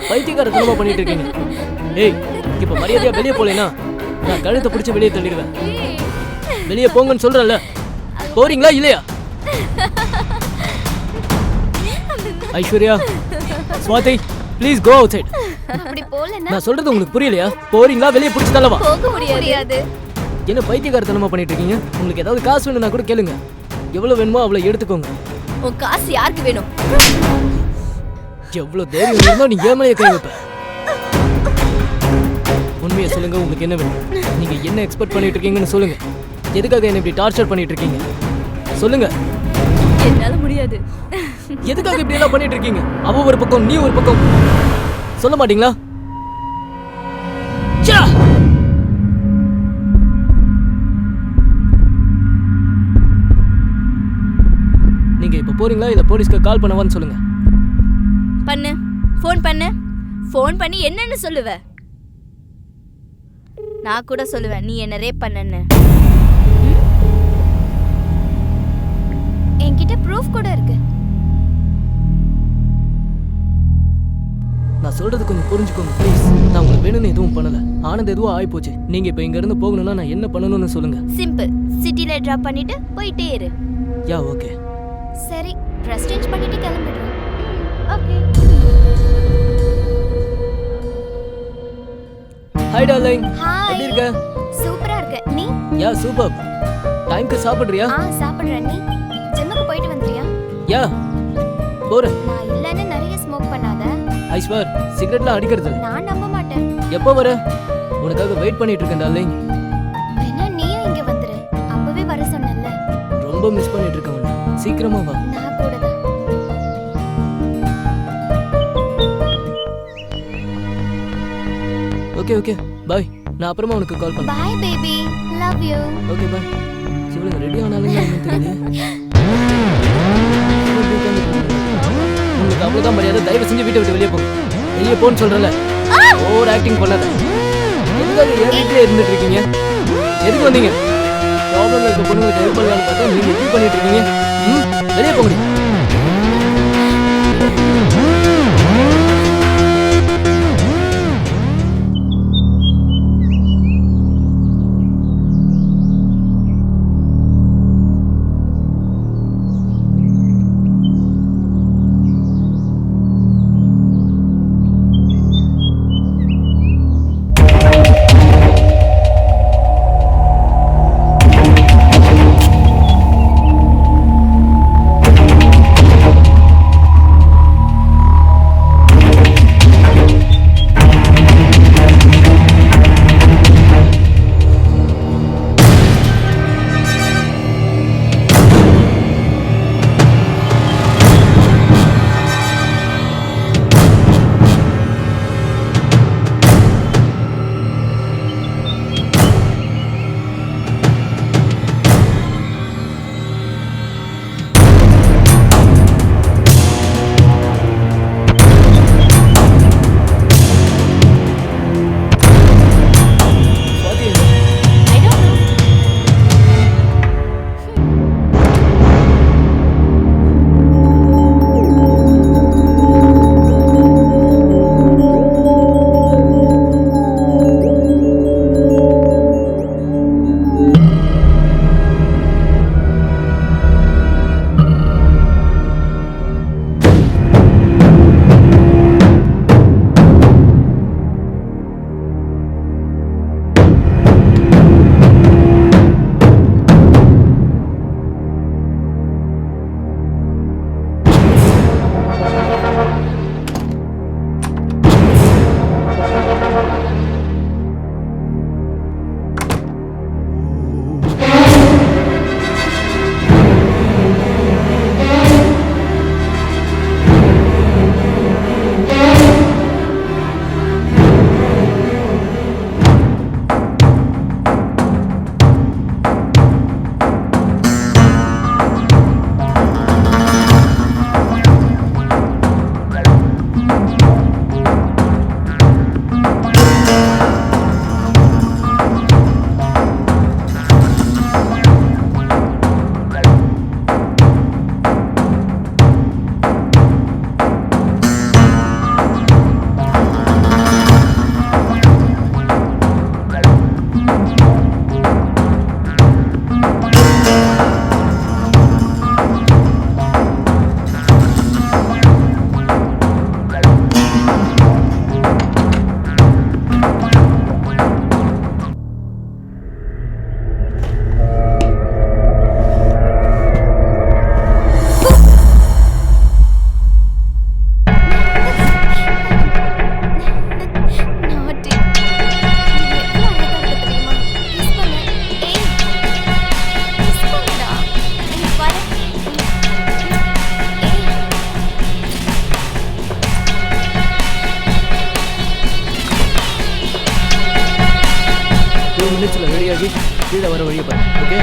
பைத்தியக்காரத்தனமா பண்ணிட்டு இருக்கீங்க. ஏய், இப்ப மரியாதையா வெளியே போலேனா நான் கழுத்தை பிடிச்சு வெளியே தள்ளிடுவேன். வெளியே போங்கன்னு சொல்றேன்ல, போறீங்களா இல்லையா? Aishwarya, Swathi, please go outside. அப்படி போலன்னா நான் சொல்றது உங்களுக்கு புரியலையா? போறீங்களா வெளியே பிடிச்சு தள்ளவா? போக முடியாது. என்ன பைத்தியக்காரத்தனமா பண்ணிட்டு இருக்கீங்க? உங்களுக்கு ஏதாவது காசு வேணும்னா கூட கேளுங்க. எவ்வளவு வேணுமோ அவ்வளவு எடுத்துக்கோங்க. உன் காசு யாருக்கு வேணும்? எவ்வளவு தைரியம் இருந்தா நீ ஏமைய கை வைப்ப. உண்மையை சொல்லுங்க, உங்களுக்கு என்ன வேணும்? நீங்க என்ன எக்ஸ்பெக்ட் பண்ணிட்டு இருக்கீங்கன்னு சொல்லுங்க. எதுக்காக என்ன இப்படி டார்ச்சர் பண்ணிட்டு இருக்கீங்க சொல்லுங்க. என்னால முடியாது. எதுக்காக இப்படி எல்லாம் பண்ணிட்டு இருக்கீங்க? அவ ஒரு பக்கம், நீ ஒரு பக்கம். சொல்ல மாட்டீங்களா? ச்சே! நீங்க இப்ப போறீங்களா இல்ல போலீஸ்க்கு கால் பண்ணவான்னு சொல்லுங்க. பண்ணு, ஃபோன் பண்ணு. ஃபோன் பண்ணி என்னன்னு சொல்லுவ? நான் கூட சொல்லுவேன் நீ என்ன ரேப் பண்ணன்னு. என்கிட்ட ப்ரூஃப் கூட இருக்கு. நான் சொல்றது கொஞ்சம் புரிஞ்சுக்கோங்க ப்ளீஸ். நான் உங்களுக்கு வேணும்னு எதுவும் பண்ணல. ஆனது எதுவும் ஆகி போச்சு. நீங்க இப்ப இங்க இருந்து போகணும்னா நான் என்ன பண்ணணும்னு சொல்லுங்க. சிம்பிள். சிட்டில டிராப் பண்ணிட்டு போயிட்டே இரு. Yeah okay. சரி, ட்ரெஸ் சேஞ்ச் பண்ணிட்டு கிளம்பிடுறேன். ஓகே. Hi darling. ஹாய். எப்படி இருக்க? சூப்பரா இருக்க. நீ? யா சூப்பர். டைம்க்கு சாப்பிடுறியா? சாப்பிடுறேன். நீ ஜிம்முக்கு போயிட்டு வந்துறியா? யா போறேன். நான் இல்லன்னு நிறைய ஸ்மோக் பண்ணாத. ஐஸ்வர், சிகரெட்லாம் அடிக்கிறது இல்ல. நான் நம்ப மாட்டேன். எப்போ வர? உனக்காக வெயிட் பண்ணிட்டு இருக்கேன் டார்லிங். வேணா நீயும் இங்க வந்துரு. அப்பவே வர சொன்னேன்ல. ரொம்ப மிஸ் பண்ணிட்டு இருக்கேன் உன்னை. சீக்கிரமா வா. நான் கூட தான். Okay okay bye. நான் அப்புறமா உனக்கு கால் பண்றேன். Bye baby. Love you. Okay bye. இவ்வளவு ரெடி ஆனாலும் என்ன தெரியல. உங்களுக்கு அவ்வளவுதான் மரியாதை. தயவு செஞ்சு வீட்டை விட்டு வெளியே போங்க. வெளியே போன்னு சொல்றல. ஓவர் ஆக்டிங் பண்ணாத. எதுக்காக என் வீட்டிலே இருந்துட்டு இருக்கீங்க? எதுக்கு வந்தீங்க? ப்ராப்ளம் இருக்க பொண்ணுங்களுக்கு ஹெல்ப் பண்ணலாம்னு பார்த்தா நீங்க எப்படி பண்ணிட்டு இருக்கீங்க? வெளியே போங்க. மினிட்ஸில் ரெடியாகி கீழே வர வழியை பாரு. ஓகே?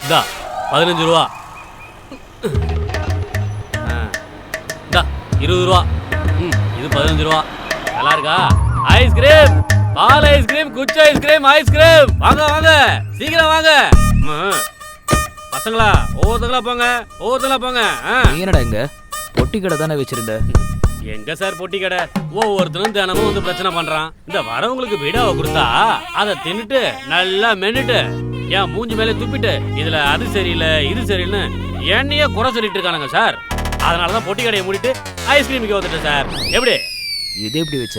இதா 15 ரூபா. இதா 20 ரூபா. இது 15 ரூபா. நல்லா இருக்கா? ஐஸ்கிரீம், பால் ஐஸ்கிரீம், குச்சி ஐஸ்கிரீம், ஐஸ்கிரீம். வாங்க வாங்க, சீக்கிரம் வாங்க. பசங்களா ஒவ்வொருத்தங்களா போங்க. நீ என்னடா இங்க பொட்டி கடை தானே வச்சிருந்த? எங்க சார் பொட்டி கடை? ஒவ்வொருத்தரும் தினமும் வந்து பிரச்சனை பண்றான். இந்த வரவங்களுக்கு பீடாவை கொடுத்தா அதை தின்னுட்டு நல்லா மென்னுட்டு என் மூஞ்சி மேலே துப்பிட்டு இதுல அது சரியில்லை இது சரியில்லைன்னு என்னையே குறை சொல்லிட்டு இருக்கானுங்க சார். அதனாலதான் பொட்டி கடையை மூடிட்டு ஐஸ்கிரீமுக்கு வந்துட்டேன் சார். எப்படி இது எப்படி வச்ச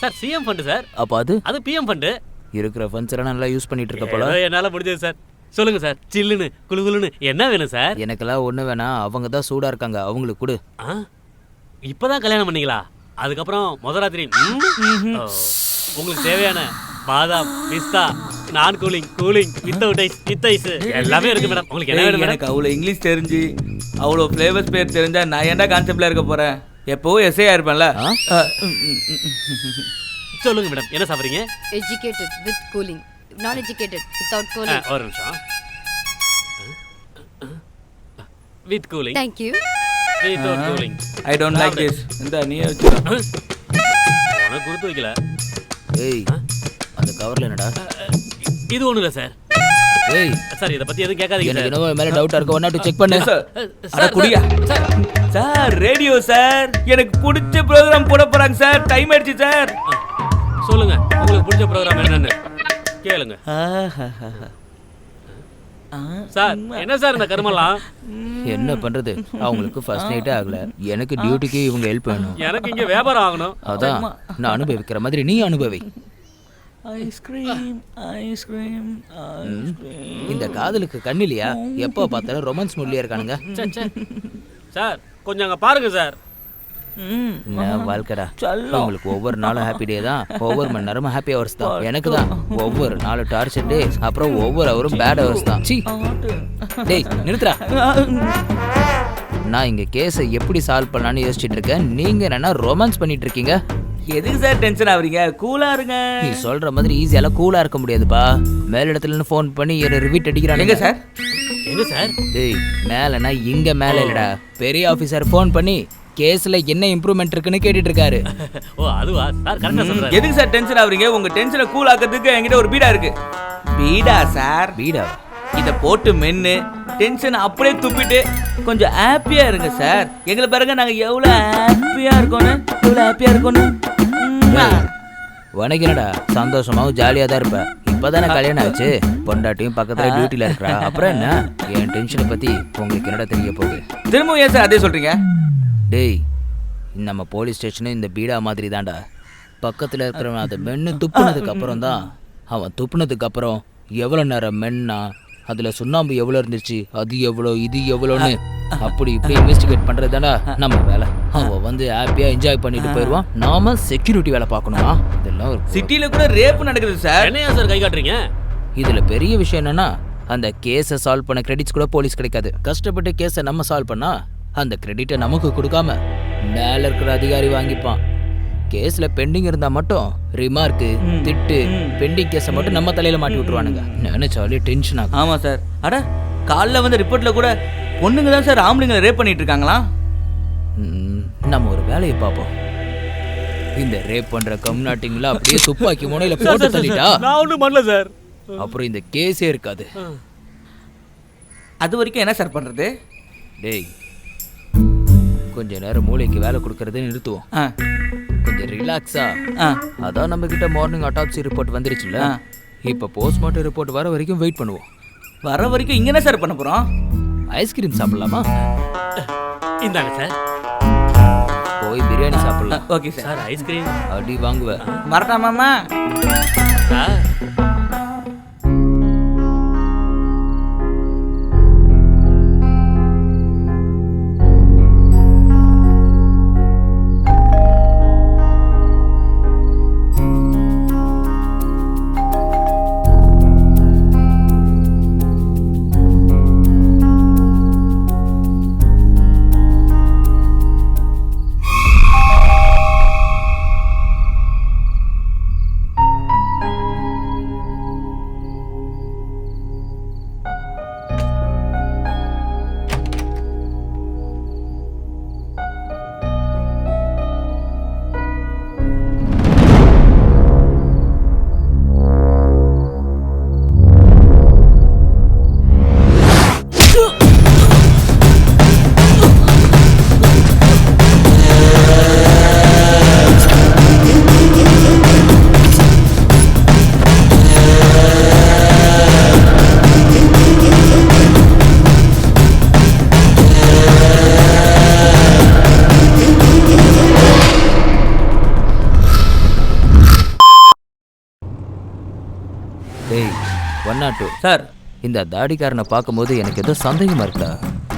சார்? CM fund sir. அப்ப அது பிஎம் ஃபண்டு. இருக்கிற ஃபண்ட்ஸ் எல்லாம் நல்லா யூஸ் பண்ணிட்டு இருக்க போல. என்னால முடிஞ்சது சார். சொல்லுங்க சார், சில்லுன்னு குளுகுலுன்னு என்ன வேணும் சார்? எனக்கெல்லாம் ஒண்ணு வேணாம், அவங்க தான் சூடா இருக்காங்க, அவங்களுக்கு கொடு. இப்பதான் கல்யாணம் பண்ணீங்களா? அதுக்கப்புறம் முதராத்திரி உங்களுக்கு தேவையான பாதாம், பிஸ்தா, நான் cooling without ice, with ice எல்லாமே இருக்கு மேடம். உங்களுக்கு என்ன வேணும்? எனக்கு அவ்வளோ இங்கிலீஷ் தெரிஞ்சு அவ்வளோ ஃப்ளேவர்ஸ் பேர் தெரிஞ்சா நான் ஏன்டா கான்செப்ட்ல இருக்க போறேன்? எப்போ எஸ்ஐயா இருப்பேன்ல. சொல்லுங்க மேடம், என்ன சாப்பிடுறீங்க? எஜுகேட்டட் வித் கூலிங், நான் எஜுகேட்டட் வித்அவுட் கூலிங். ஒரு நிமிஷம். With cooling. Thank you. Without cooling. I don't like this. இந்த நீயே வச்சுக்கோ. உனக்கு கொடுத்து வைக்கல. ஏய், அந்த கவர்ல என்னடா? இது ஒண்ணு இல்ல சார். ஏய் சார், இத பத்தி எதுவும் கேட்காதீங்க சார். எனக்கு என்னவோ மேல டவுட்டா இருக்கு, ஒண்ணா டு செக் பண்ணு. அட குடியா சார். ரேடியோ சார், எனக்கு பிடிச்ச ப்ரோகிராம் போட போறாங்க சார். டைம் ஆயிடுச்சு சார். சொல்லுங்க, உங்களுக்கு பிடிச்ச ப்ரோகிராம் என்னன்னு கேளுங்க. சார், என்ன சார் இந்த கர்மலாம்? என்ன பண்றது, அவங்களுக்கு ஃபர்ஸ்ட் நைட்டே ஆகல, எனக்கு டியூட்டிக்கு இவங்க ஹெல்ப் வேணும். எனக்கு இங்க வியாபாரம் ஆகணும். அதான் நான் அனுபவிக்கிற மாதிரி நீ அனுபவி. ஐஸ்கிரீம். இந்த காதலுக்கு கண்ணு இல்லையா? எப்போ பார்த்தாலும் ரொமான்ஸ் மூட்லயே இருக்கானுங்க. சார் கொஞ்சம் அங்க பாருங்க சார். என்ன வாழ்க்கடா, உங்களுக்கு ஒவ்வொரு நாளும் ஹாப்பி டே தான், ஒவ்வொரு மணி நேரமும் ஹாப்பி ஹவர்ஸ் தான். எனக்கு தான் ஒவ்வொரு நாளும் டார்ச்சர் டே, அப்புறம் ஒவ்வொரு ஹவரும் பேட் ஹவர்ஸ் தான். சீ டேய் நிறுத்துறா. நான் இங்க கேஸை எப்படி சால்வ் பண்ணலான்னு யோசிச்சுட்டு இருக்கேன், நீங்க என்னன்னா ரொமான்ஸ் பண்ணிட்டு இருக்கீங்க. எதுக்கு சார் டென்ஷன் ஆவறீங்க? கூலா இருங்க. நீ சொல்ற மாதிரி ஈஸியால கூலா இருக்க முடியாதுப்பா. மேல இடத்துல இருந்து ஃபோன் பண்ணி ரிவீட் அடிக்கிறாங்க. எங்க சார்? எங்க சார்? டேய் மேலனா இங்க மேல இல்லடா, பெரிய ஆபீசர் ஃபோன் பண்ணி கேஸ்ல என்ன இம்ப்ரூவ்மென்ட் இருக்குன்னு கேட்டிட்டு இருக்காரு. ஓ அதுவா சார்? கரெக்ட்டா சொல்றாரு. எதுக்கு சார் டென்ஷன் ஆவறீங்க? உங்க டென்ஷனை கூல் ஆக்கிறதுக்கு என்கிட்ட ஒரு பீடா இருக்கு. பீடா சார்? பீடா? இத போட்டு மென்னு டென்ஷன் அப்படியே துப்பிட்டு கொஞ்சம் ஹாப்பியா இருங்க சார். எங்களை பாருங்க, நாங்க எவ்வளவு ஹாப்பியா இருக்கோன்னு. உனக்கு என்னடா, சந்தோஷமாவும் ஜாலியா தான் இருப்ப. இப்பதானே கல்யாணம் ஆச்சு, பொண்டாட்டியும் பக்கத்துல டியூட்டில இருக்கா, அப்புறம் என்ன? என் டென்ஷனை பத்தி உங்களுக்கு என்னடா தெரிய போகுது? திரும்பவும் ஏன் சார் அதே சொல்றீங்க? டேய், நம்ம போலீஸ் ஸ்டேஷனு இந்த பீடா மாதிரி தான்டா. பக்கத்துல இருக்கிறவன் அதை மென்னு துப்புனதுக்கு அப்புறம் தான், அவன் துப்புனதுக்கு அப்புறம் எவ்வளோ நேரம் மென்னா, அதுல சுண்ணாம்பு எவ்வளோ இருந்துச்சு, அது எவ்வளோ இது எவ்வளோன்னு அப்படி இப்படி இன்வெஸ்டிகேட் பண்றது தானே நம்ம வேலை. அவன் வந்து ஹாப்பியா என்ஜாய் பண்ணிட்டு போயிடுவான். நாம செக்யூரிட்டி வேலை பார்க்கணுமா? இதெல்லாம் ஒரு சிட்டில கூட ரேப் நடக்குது சார். என்னையா சார் கை காட்டுறீங்க? இதுல பெரிய விஷயம் என்னன்னா, அந்த கேஸை சால்வ் பண்ண கிரெடிட்ஸ் கூட போலீஸ் கிடைக்காது. கஷ்டப்பட்டு கேஸை நம்ம சால்வ் பண்ணா அந்த கிரெடிட்டை நமக்கு கொடுக்காம மேல இருக்கிற அதிகாரி வாங்கிப்பான். கேஸ்ல பெண்டிங் இருந்தா மட்டும் ரிமார்க்கு திட்டு பெண்டிங் கேஸை மட்டும் நம்ம தலையில மாட்டி விட்டுருவானுங்க. நினைச்சாலே டென்ஷன் ஆகும். ஆமா சார். அட காலைல வந்து ரிப்போர்ட்ல கூட பொண்ணுங்க தான் சார் ஆம்பளைங்களை ரேப் பண்ணிட்டு இருக்காங்களா? நம்ம ஒரு வேலையை பார்ப்போம். இந்த ரேப் பண்ற கம்நாட்டிங்களா அப்படியே துப்பாக்கி முனையில போட்டு தள்ளிட்டா நான் ஒண்ணும் பண்ணல சார். அப்புறம் இந்த கேஸே இருக்காது. அது வரைக்கும் என்ன சார் பண்றது? டேய், கொஞ்ச நேரம் மூளைக்கு வேலை கொடுக்கறதே நிறுத்துவோம். கொஞ்சம் ரிலாக்ஸா. அதான் நம்ம கிட்ட மார்னிங் அட்டாப்சி ரிப்போர்ட் வந்துருச்சுல்ல, இப்போ போஸ்ட்மார்ட்டம் ரிப்போர்ட் வர வரைக்கும் வெயிட் பண்ணுவோம். வர வரைக்கும் இங்க என்ன சார் பண்ண போறோம்? ஐஸ்கிரீம் சாப்பிடலாமா? இந்தாங்க சார். போய் பிரியாணி சாப்பிடலாம். Okay sir. சார் ஐஸ்கிரீம் அடி வாங்குவேன். மறக்காமாமா சார். டேய் 102 சார். இந்த தாடிக்காரனை பார்க்கும்போது எனக்கு ஏதோ சந்தேகமா இருக்கா?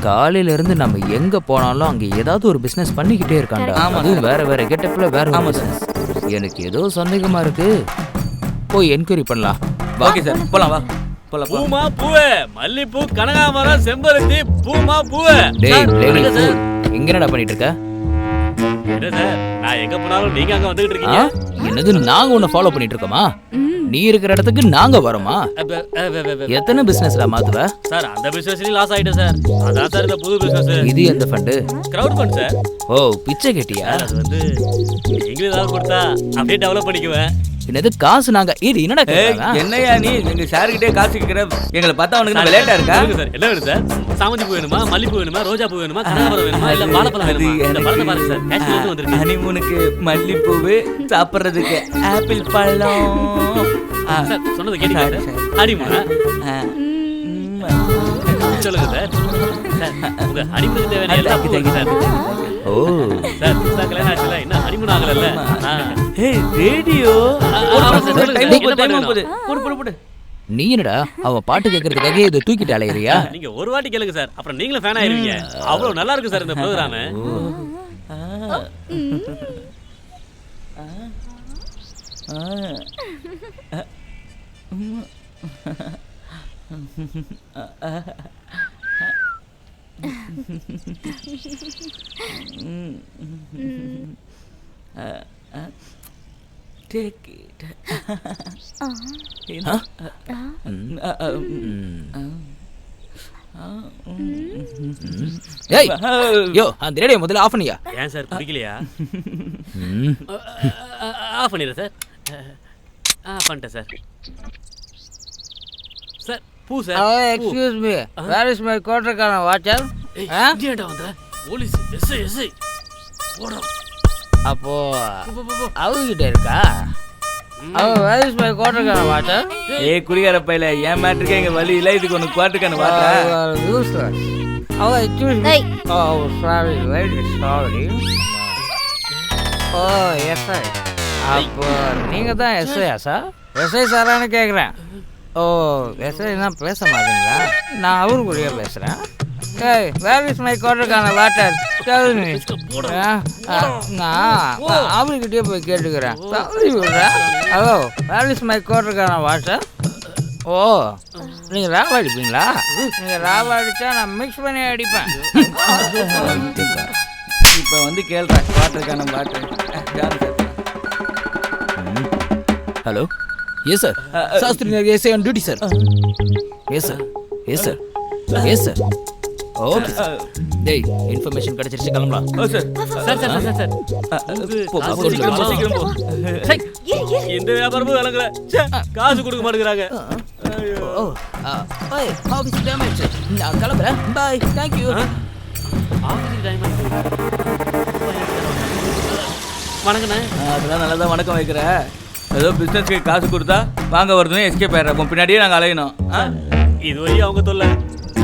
காலையில இருந்து நம்ம எங்க போனாலும் அங்க ஏதாவது ஒரு பிசினஸ் பண்ணிக்கிட்டே இருக்கான்டா. அதுவும் வேற வேற கெட்டப்ல வேற ஒரு பிசினஸ். எனக்கு ஏதோ சந்தேகமா இருக்கு. போய் என்கொயரி பண்ணலாம். ஓகே சார், போலாம் வா. போலாம். பூமா பூவே, மல்லிப்பூ, கனகாமரம், செம்பருத்தி, பூமா பூவே. டேய் லேடி ஃபூல், இங்க என்னடா பண்ணிட்டு இருக்க? என்ன சார், நான் எங்க போனாலும் நீங்க அங்க வந்துகிட்டு இருக்கீங்க. என்னது, நாங்க உன்னை ஃபாலோ பண்ணிட்டு இருக்கோமா? நீ இருக்கிற இடத்துக்கு நாங்க வரோமா? எத்தனை பிசினஸ்ல மாத்துவ? சார் அந்த பிசினஸ்லயும் லாஸ் ஆயிட்டேன் சார். அதான் சார் இந்த புது பிசினஸ். இது எந்த ஃபண்டு? Crowd fund sir. ஓ, பிச்சை கேட்டியா? அது வந்து நீங்களே ஏதாவது கொடுத்தா அப்படியே டெவலப் பண்ணிக்குவேன். என்னது காசு நாங்க? இது என்னடா கேக்குறா? என்னையா நீ எங்க சார்கிட்டே காசு கேக்குற? எங்களை பார்த்தா அவனுக்கு விளையாட்டா இருக்கா? சார் என்ன வேணும் சார்? சாமந்தி பூ வேணுமா, மல்லிப்பூ வேணுமா, ரோஜா பூ வேணுமா, கனகாமரம் வேணுமா, இல்ல வாழைப்பழம் வேணுமா? இந்த பழத்தை பாருங்க சார், காஷ்மீர்ல இருந்து வந்திருக்கு. ஹனிமூனுக்கு மல்லிப்பூவு, சாப்பிடுறதுக்கு ஆப்பிள் பழம். சார் சொன்னது கேட்டீங்களா? ஹனிமூனா? சொல்லுங்க சார். சார் உங்க ஹனிமூனுக்கு தேவையான எல்லா பூவும் சார். ஓ சார் புதுசா கல்யாணம் ஆச்சுல, இன்னும் ஹனிமூன் ஆகலல்ல. ஏய் ரேடியோ டைம் போகுது. போடு. நீ என்னடா அவன் பாட்டு கேட்கறதுக்காக இதை தூக்கிட்டு அலையறியா? நீங்க ஒரு வாட்டி கேளுங்க சார், அப்புறம் நீங்களும் ஃபேன் ஆயிருவீங்க. அவ்வளவு நல்லா இருக்கு சார் இந்த ப்ரோகிராம். Take it. ஏய் யோ, அந்த ரேடியோ முதல்ல ஆஃப் பண்ணியா? ஏன் சார் பிடிக்கலையா? ஆஃப் பண்ணிடுறேன் சார். பண்ணிட்டேன் சார். சார் பூ sir. Excuse me, where is my கோட்டர்கான வாட்சர்? ஏன்டா வந்த போலீஸ்? எஸ்ஐ போடா. அப்போ அவகிட்ட இருக்கா? அவ வேர் இஸ் மை கோட்டர்கான வாட்சர்? ஏய் குடிகார பையல, ஏன் மேட்ருக்கு எங்க வழி இல்ல, இதுக்கு ஒன்னு குவாட்டர்கான வாட்டர். யூஸ்லெஸ். அவ எக்ஸ்கியூஸ் மீ. ஓ சாரி, வெரி சாரி. ஓ எஸ்ஐ. அப்போ நீங்க தான் எஸ்ஐயா சார்? எஸ்ஐ சாரான்னு கேட்குறேன். ஓ எஸ்ஐ தான் பேச மாட்டீங்களா? நான் அவரு கூடயே பேசுகிறேன். Hey, where is my quarter-க்கான water? Tell me. நான் அவர்கிட்டயே போய் கேட்டுக்கிறேன். Hello, where is my quarter-க்கான water? ஓ, நீங்க ராவா அடிப்பீங்களா? நீங்க ராவா அடிச்சா நான் மிக்ஸ் பண்ணி அடிப்பேன். இப்போ வந்து கேள்றேன் வாட்டருக்கான water. Hello yes sir Shastri Nagar SI on duty sir. Yes sir yes sir yes sir okay sir. டேய் இன்ஃபர்மேஷன் கிடைச்சிருச்சு கிளம்பலாம். ஓ சார். சீக்கிரம் போ. இந்த வியாபாரமும் விளங்கல. காசு கொடுக்க மாட்டேங்கிறாங்க. ஓ ஓய் ஆஃபீஸ் டைம் ஆயிடுச்சு. நான் கிளம்புறேன். Bye. Thank you. Office time ஆயிடுச்சு. வணக்கண்ணே. அதெல்லாம் நல்லா தான் வணக்கம் வைக்கிற. ஏதோ பிஸ்னஸ்க்கு காசு கொடுத்தா வாங்க வருதுன்னு எஸ்கேப் ஆயிடுறோம். பின்னாடியே நாங்கள் அலையணும். இதுவரையும் அவங்க தொல்லை.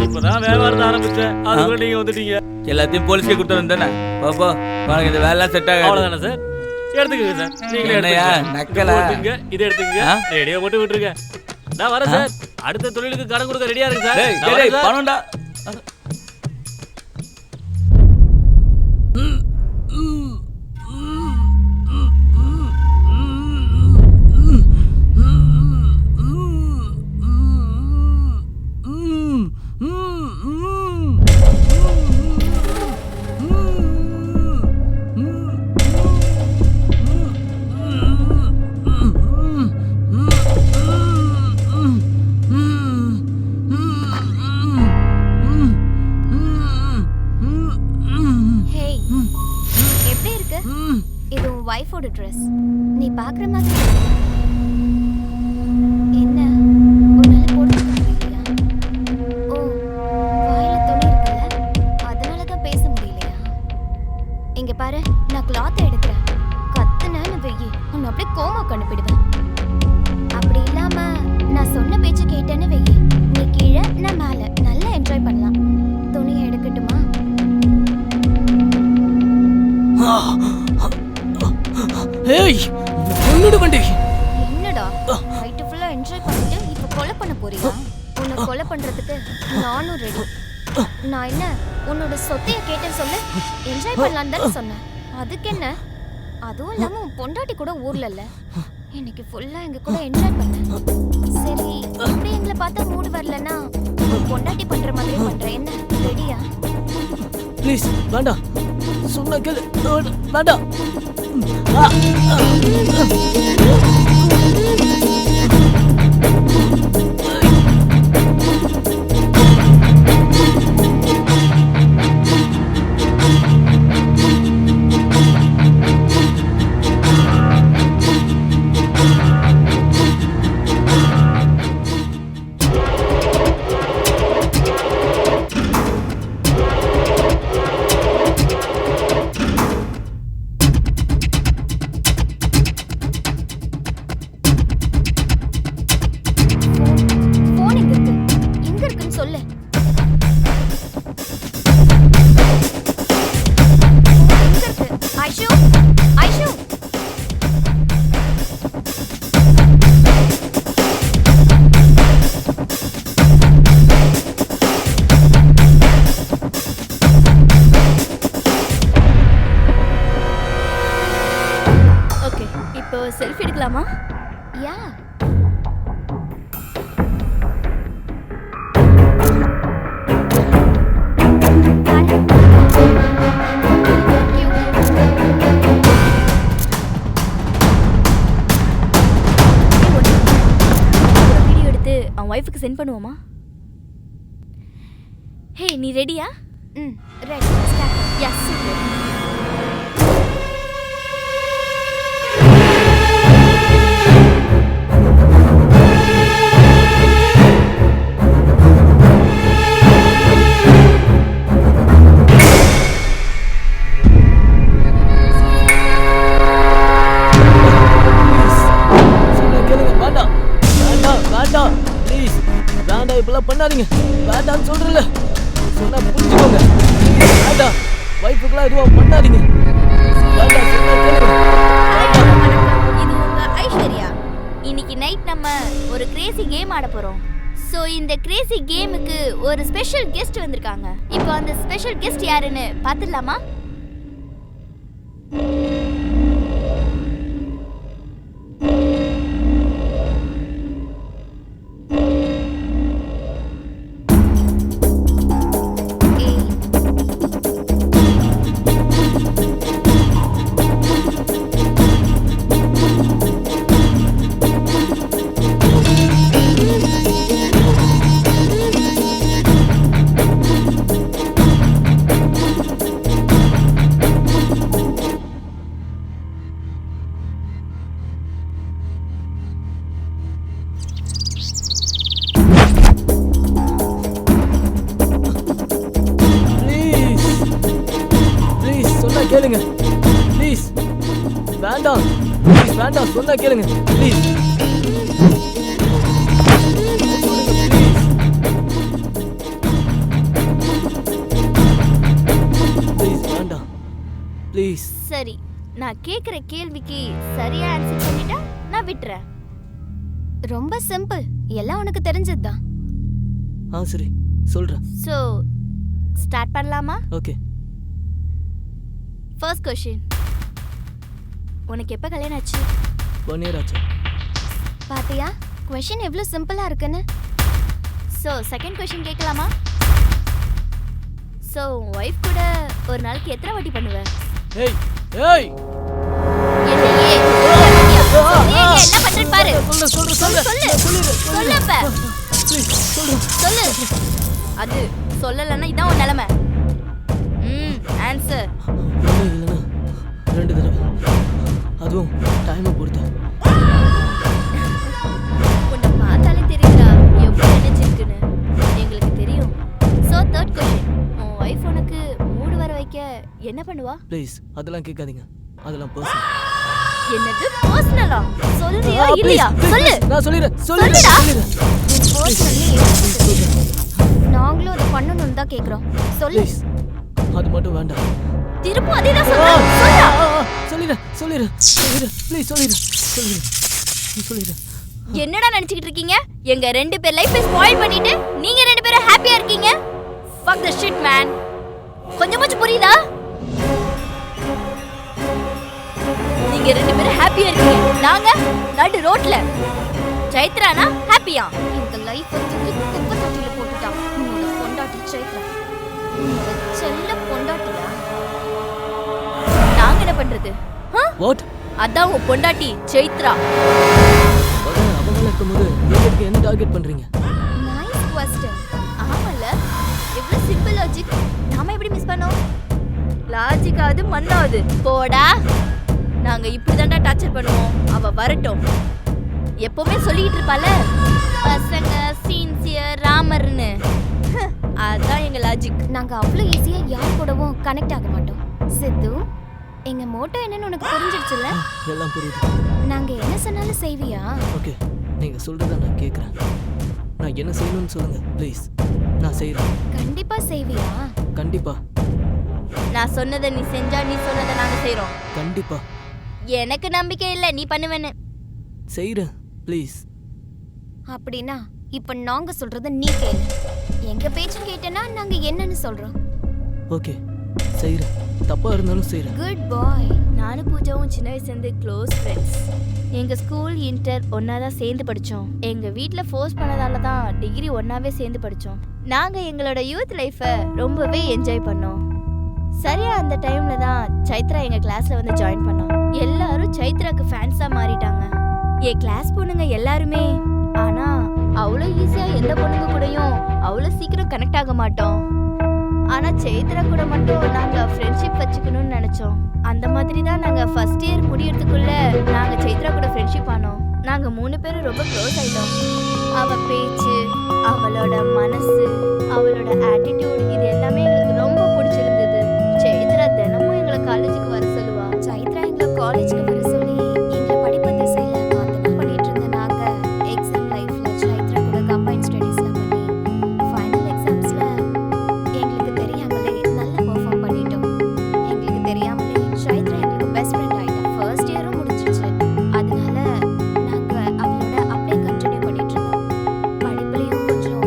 இப்பதான் வியாபாரத்தை ஆரம்பிச்சேன். அதுக்குள்ள நீங்க வந்துட்டீங்க. எல்லாத்தையும் போலீஸ்க்கே கொடுத்துருந்தேன் தானே. பாப்பா உனக்கு இந்த வேலைலாம் செட் ஆகாது. அவ்வளோதானே சார்? எடுத்துக்கங்க சார். நீங்களே என்னையா நக்கலா? இதை எடுத்துக்கங்க. ரேடியோ மட்டும் விட்டுருங்க. நான் வரேன் சார். அடுத்த தொழிலுக்கு கடன் கொடுக்க ரெடியா இருக்கு சார். பணம்டா. வைஃபோட ட்ரெஸ் நீ பார்க்குற மாதிரி என்ன உன்னால போட முடியலையா? ஓ வாயில துணி இருக்குல்ல, அதனால தான் பேச முடியலையா? இங்க பாரு, நான் கிளாத் எடுக்கிறேன். கத்துனேன்னு வெயி உன்னை அப்படியே கோமா கண்டுபிடுவேன். அப்படி இல்லாம நான் சொன்ன பேச்சு கேட்டேன்னு வெயி நீ கீழே நான் மேல நல்லா என்ஜாய் பண்ணலாம். துணியை எடுக்கட்டுமா? ஏய் என்னடா வண்டி? என்னடா நைட் ஃபுல்லா என்ஜாய் பண்ணிட்டு இப்ப கொலை பண்ண போறியா? உன்னை கொலை பண்றதுக்கு நானும் ரெடி. நான் என்ன உன்னோட சொத்தைய கேட்டேன்னு சொல்ல என்ஜாய் பண்ணலான்னு தானே சொன்னேன். அதுக்கு என்ன? அதுவும் இல்லாம உன் பொண்டாட்டி கூட ஊர்ல இல்ல. இன்னைக்கு ஃபுல்லா எங்க கூட என்ஜாய் பண்ண. சரி இப்படி எங்களை பார்த்தா மூடு வரலன்னா உன் பொண்டாட்டி பண்ற மாதிரி பண்ற. என்ன ரெடியா? ப்ளீஸ் வேண்டாம், சொன்னா கேளு. வேண்டாம். செல்ஃபி எடுக்கலாமா? யா. வீடியோ எடுத்து அவன் வைஃபுக்கு சென்ட் பண்ணுவோமா? ஹே நீ ரெடியா? ரெடி. ஸ்டார்ட். Yes super. பண்ணாதீங்க, வேண்டான்னு சொல்றல. சொன்னா புரிஞ்சுக்கோங்க. வேண்டாம், வைஃபுக்குலாம் எதுவும் பண்ணாதீங்க. வேண்டாம், சொன்னா கேளுங்க. இது உங்க ஐஸ்வர்யா. இன்னைக்கு நைட் நம்ம ஒரு கிரேசி கேம் ஆட போறோம். சோ சோ இந்த கிரேசி கேமுக்கு ஒரு ஸ்பெஷல் கெஸ்ட் வந்திருக்காங்க. இப்போ அந்த ஸ்பெஷல் கெஸ்ட் யாருன்னு பாத்துடலாமா? கேளுங்க ப்ளீஸ். வேண்டாம் ப்ளீஸ், வேண்டாம், சொன்னா கேளுங்க ப்ளீஸ். ப்ளீஸ் வேண்டாம் ப்ளீஸ். சரி, நான் கேக்குற கேள்விக்கு சரியா ஆன்சர் பண்ணிட்டா நான் விட்டுறேன். ரொம்ப சிம்பிள், எல்லாம் உனக்கு தெரிஞ்சதுதான். சரி சொல்றேன். சோ ஸ்டார்ட் பண்ணலாமா? ஓகே. ஃபர்ஸ்ட் क्वेश्चन, உனக்கு எப்ப கல்யாணம் ஆச்சு? 1 year ஆச்சு. பாத்தியா क्वेश्चन எவ்வளவு சிம்பிளா இருக்குன்னு. சோ செகண்ட் क्वेश्चन கேட்கலாமா? சோ வைஃப் கூட ஒரு நாளைக்கு எத்தனை வாட்டி பண்ணுவ? ஏய் ஏய் என்ன பண்றேன்னு பாரு. சொல்லு சொல்லப்ப சொல்லு. அது சொல்லலன்னா இதான் உன் நிலைமை. ஆன்சர். இல்லைன்னா 2 தடவை, அதுவும் டைமை பொறுத்து. உன்னை பார்த்தாலே தெரியுதா எவ்வளவு எனர்ஜி இருக்குன்னு. எங்களுக்கு தெரியும். சோ தேர்ட் क्वेश्चन, உன் வைஃப் உனக்கு மூடு வர வைக்க என்ன பண்ணுவா? ப்ளீஸ் அதெல்லாம் கேட்காதீங்க, அதெல்லாம் பர்சனல். என்னது பர்சனலா? சொல்றியா இல்லையா? சொல்லு. நான் சொல்லிடுறேன். சொல்லுடா. நாங்களும் அதை பண்ணணும்னு தான் கேக்குறோம். சொல்லு. அது மட்டும் வேண்டாம். திரும்ப அதே தான் சொல்றேன். சொல்லிடுறேன் ப்ளீஸ். சொல்லிடுறேன். என்னடா நினைச்சிட்டு இருக்கீங்க? எங்க 2 பேர் லைஃபை ஸ்பாயில் பண்ணிட்டு நீங்க 2 பேரும் ஹாப்பியா இருக்கீங்க? fuck the shit man. கொஞ்சமாச்சும் புரியுதா? நீங்க 2 பேரும் ஹாப்பியா இருக்கீங்க, நாங்க நடு ரோட்ல. சைத்ரானா ஹாப்பியா? இந்த லைஃப் வந்து குப்பை தொட்டில போட்டுட்டா. உன்னோட பொண்டாட்டி சைத்ரா, உன்னோட செல்ல பொண்டாட்டியா? நாங்க என்ன பண்றது? வாட்? அதான் உன் பொண்டாட்டி சைத்ரா. அவங்கள இருக்கும்போது நீங்க என்ன டார்கெட் பண்றீங்க? Nice question. ஆமல்ல, எவ்வளவு சிம்பிள் லாஜிக். நாம எப்படி மிஸ் பண்ணோம்? லாஜிக் ஆது மண்ணாது. போடா. நாங்க இப்படிதான்டா டார்ச்சர் பண்ணுவோம். அவ வரட்டும். எப்பவுமே சொல்லிட்டு இருப்பால, பசங்க சின்சியர் ராமர்னு. அதான் எங்க லாஜிக். நாங்க அவ்வளவு ஈஸியா யார் கூடவும் கனெக்ட் ஆக மாட்டோம். சித்து, எங்க மோட்டோ என்னன்னு உனக்கு புரிஞ்சிடுச்சுல? எல்லாம் புரியுது. நாங்க என்ன சொன்னாலும் செய்வியா? ஓகே, நீங்க சொல்றத நான் கேக்குறேன். நான் என்ன செய்யணும்னு சொல்லுங்க ப்ளீஸ். நான் செய்றேன். கண்டிப்பா செய்வியா? கண்டிப்பா. நான் சொன்னதை நீ செஞ்சா நீ சொன்னதை நாங்க செய்றோம். கண்டிப்பா. எனக்கு நம்பிக்கை இல்ல நீ பண்ணுவேன்னு. செய்றேன் ப்ளீஸ். அப்படினா இப்ப நாங்க சொல்றத நீ கேளு. எங்க பேச்சு கேட்டனா நாங்க என்னன்னு சொல்றோம். ஓகே, செய்றேன். தப்பா இருந்தாலும் செய்றேன். குட் பாய். நானும் பூஜாவும் சின்ன வயசுல இருந்து க்ளோஸ் ஃப்ரெண்ட்ஸ். எங்க ஸ்கூல் இன்டர் ஒன்னாதான் சேர்ந்து படிச்சோம். எங்க வீட்ல ஃபோர்ஸ் பண்ணதால தான் டிகிரி ஒன்னாவே சேர்ந்து படிச்சோம். நாங்க எங்களோட யூத் லைஃபை ரொம்பவே என்ஜாய் பண்ணோம். சரியா அந்த டைம்ல தான் சைத்ரா எங்க கிளாஸ்ல வந்து ஜாயின் பண்ணோம். எல்லாரும் சைத்ராக்கு ஃபேன்ஸா மாறிட்டாங்க. என் கிளாஸ் பொண்ணுங்க எல்லாருமே. ஆனா அவ்வளோ ஈஸியா எந்த பொண்ணுங்க கூடயும் அவ்வளோ சீக்கிரம் கனெக்ட் ஆக மாட்டோம். ஆனா சைத்ரா கூட மட்டும் நாங்க ஃப்ரெண்ட்ஷிப் வச்சுக்கணும்னு நினைச்சோம். அந்த மாதிரி தான் நாங்க ஃபர்ஸ்ட் இயர் முடியறதுக்குள்ள நாங்க சைத்ரா கூட ஃப்ரெண்ட்ஷிப் ஆனோம். நாங்க 3 பேரும் ரொம்ப க்ளோஸ் ஆயிட்டோம். அவ பேச்சு, அவளோட மனசு, அவளோட ஆட்டிடியூட், இது எல்லாமே எங்களுக்கு ரொம்ப பிடிச்சிருந்தது. சைத்ரா தினமும் எங்களை காலேஜுக்கு வர சொல்லுவா. சைத்ரா எங்களை காலேஜுக்கு வர சொல்லி எங்களை படிப்பு திசையில மாத்தணும் பண்ணிட்டு இருந்த நாங்க எக்ஸாம் லைஃப்ல சைத்ரா கூட கம்பைன் ஸ்டடீஸ்ல பண்ணி ஃபைனல் எக்ஸாம்ஸ்ல எங்களுக்கு தெரியாமலே நல்லா பெர்ஃபார்ம் பண்ணிட்டோம். எங்களுக்கு தெரியாமலே சைத்ரா எங்களுக்கு பெஸ்ட் ஃப்ரெண்ட் ஆயிட்டா. ஃபர்ஸ்ட் இயரும் முடிஞ்சிருச்சு. அதனால நாங்க அவளோட அப்படியே கண்டினியூ பண்ணிட்டு இருந்தோம். படிப்புலயும் கொஞ்சம்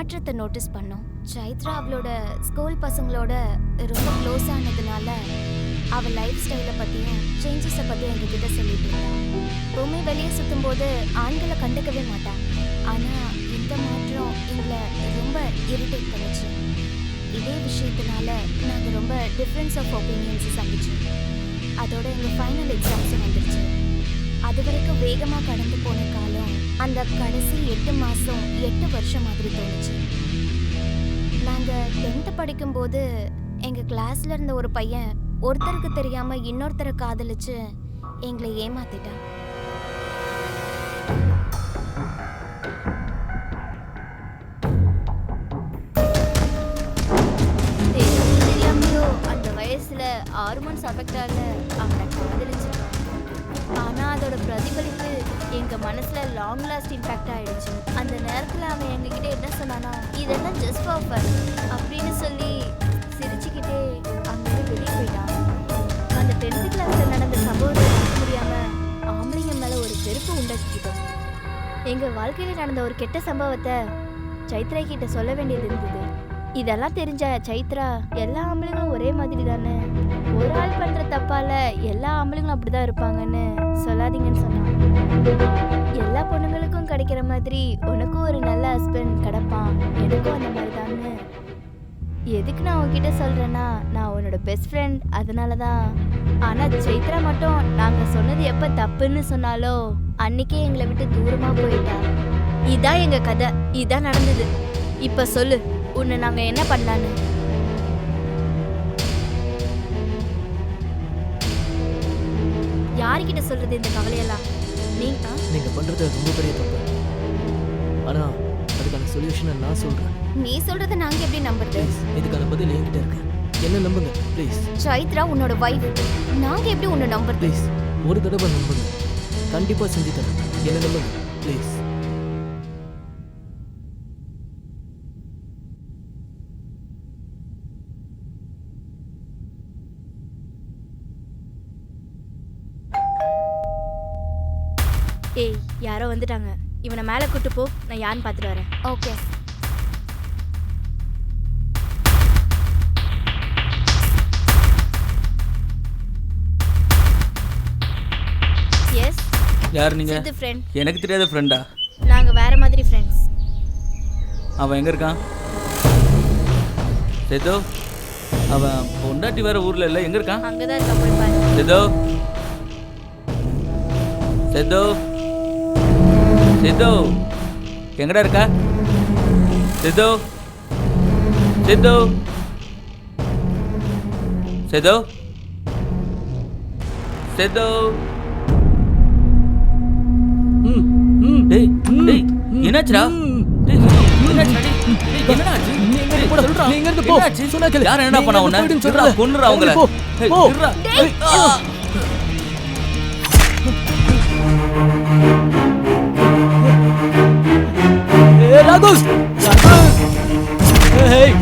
மாற்றத்தை நோட்டீஸ் பண்ணோம். சைத்ரா அவளோட ஸ்கூல் பசங்களோட ரொம்ப க்ளோஸ் ஆனதுனால அவள் லைஃப் ஸ்டைலை பற்றியும் சேஞ்சஸை பற்றியும் எங்ககிட்ட சொல்லிட்டு இருந்தான். எப்பவுமே வெளியே சுற்றும் போது ஆண்களை கண்டுக்கவே மாட்டான். ஆனால் இந்த மாற்றம் எங்களை ரொம்ப இரிட்டேட் பண்ணுச்சு. இதே விஷயத்தினால நாங்கள் ரொம்ப டிஃப்ரென்ஸ் ஆஃப் ஒப்பீனியன்ஸை சந்திச்சோம். அதோட எங்கள் ஃபைனல் எக்ஸாம்ஸும் வந்துருச்சு. அது வரைக்கும் வேகமாக கடந்து போன காலம் அந்த கடைசி 8 மாதம் 8 வருஷம் மாதிரி தோணுச்சு. நாங்கள் 10th படிக்கும்போது எங்கள் கிளாஸில் இருந்த ஒரு பையன் ஒருத்தருக்கு தெரியாமல் இன்னொருத்தரை காதலிச்சு எங்களை ஏமாத்திட்டான். தெரியாமையோ அந்த வயசில் ஹார்மோன்ஸ் அஃபெக்டால அவனை காதலிச்சிட்டான். ஆனால் அதோட பிரதிபலிப்பு எங்கள் மனசில் லாங் லாஸ்ட் இம்பேக்ட் ஆகிடுச்சு. அந்த நேரத்தில் அவன் எங்ககிட்ட என்ன சொன்னானா, இதெல்லாம் ஜஸ்ட் ஃபார் ஃபன் அப்படின்னு சொல்லி சிரிச்சுக்கிட்டே அங்கேருந்து வெளியே போயிட்டான். அந்த 10th கிளாஸில் நடந்த சம்பவத்தை பார்க்க முடியாமல் ஆம்பளைங்க மேலே ஒரு வெறுப்பு உண்டாக்கிக்கிட்டோம். எங்கள் வாழ்க்கையில் நடந்த ஒரு கெட்ட சம்பவத்தை சைத்ரா கிட்ட சொல்ல வேண்டியது இருந்தது. இதெல்லாம் தெரிஞ்ச சைத்ரா, எல்லா ஆம்பளைங்களும் ஒரே மாதிரி தானே, ஒரு ஆள் பண்ற தப்பால எல்லா ஆம்பளைங்களும் அப்படிதான் இருப்பாங்கன்னு சொல்லாதீங்கன்னு சொன்னான். எல்லா பொண்ணுங்களுக்கும் கிடைக்கிற மாதிரி உனக்கும் ஒரு நல்ல ஹஸ்பண்ட் கிடைப்பான், எனக்கும் அந்த மாதிரி தான்னு. எதுக்கு நான் உன்கிட்ட சொல்றேன்னா, நான் உன்னோட பெஸ்ட் ஃப்ரெண்ட், அதனால தான். ஆனால் சைத்ரா மட்டும் நாங்கள் சொன்னது எப்போ தப்புன்னு சொன்னாலோ அன்னைக்கே எங்களை விட்டு தூரமா போயிட்டா. இதான் எங்க கதை, இதான் நடந்தது. இப்ப சொல்லு, உன்னை நாங்க என்ன பண்ணலான்னு? யார்கிட்ட சொல்றது இந்த கவலையெல்லாம்? நீங்க பண்றது ரொம்ப பெரிய தப்பு. ஆனா அதுக்கான சொல்யூஷனை நான் சொல்றேன். நீ சொல்றத நாங்க எப்படி நம்புறது? இதுக்கான பதில் என்கிட்ட இருக்கு. என்ன நம்புங்க ப்ளீஸ். சைத்ரா உன்னோட வைஃப், நாங்க எப்படி உன்னை நம்புறது? ப்ளீஸ் ஒரு தடவை நம்புங்க, கண்டிப்பா செஞ்சு தரேன். என்ன நம்புங்க ப்ளீஸ். ஏய், யாரோ வந்துட்டாங்க. இவனை மேலே கூட்டு போ, நான் யாருன்னு பார்த்துட்டு வரேன். ஓகே. எஸ், யார் நீங்க? சித்து ஃப்ரெண்ட். எனக்கு தெரியாத ஃப்ரெண்டா? நாங்க வேற மாதிரி ஃப்ரெண்ட்ஸ். அவன் எங்க இருக்கான்? சேதோ, அவன் பொண்டாட்டி வேற ஊர்ல இல்ல, எங்க இருக்கான்? அங்கதான் இருக்க, போய் பாரு. சேதோ, சேதோ, சேதோ, எங்கடா இருக்க? சேதோ, சேதோ, சேதோ, சேதோ. டேய் டேய், என்னாச்சுடா? டேய், என்னாச்சுடா? டேய், என்னடா ஆச்சு? டேய், சொல்றா. நீங்க இருந்து போ. என்னாச்சு? சொன்னா கேளு. யார் என்னடா பண்ணா உன்னை? போயிடுன்னு சொல்றா, சொல்றேன். கொன்னுடா அவங்கள. போ. டேய், போ. சொல்றா. டேய், ஏய் ராகுல், ராகுல். ஏய்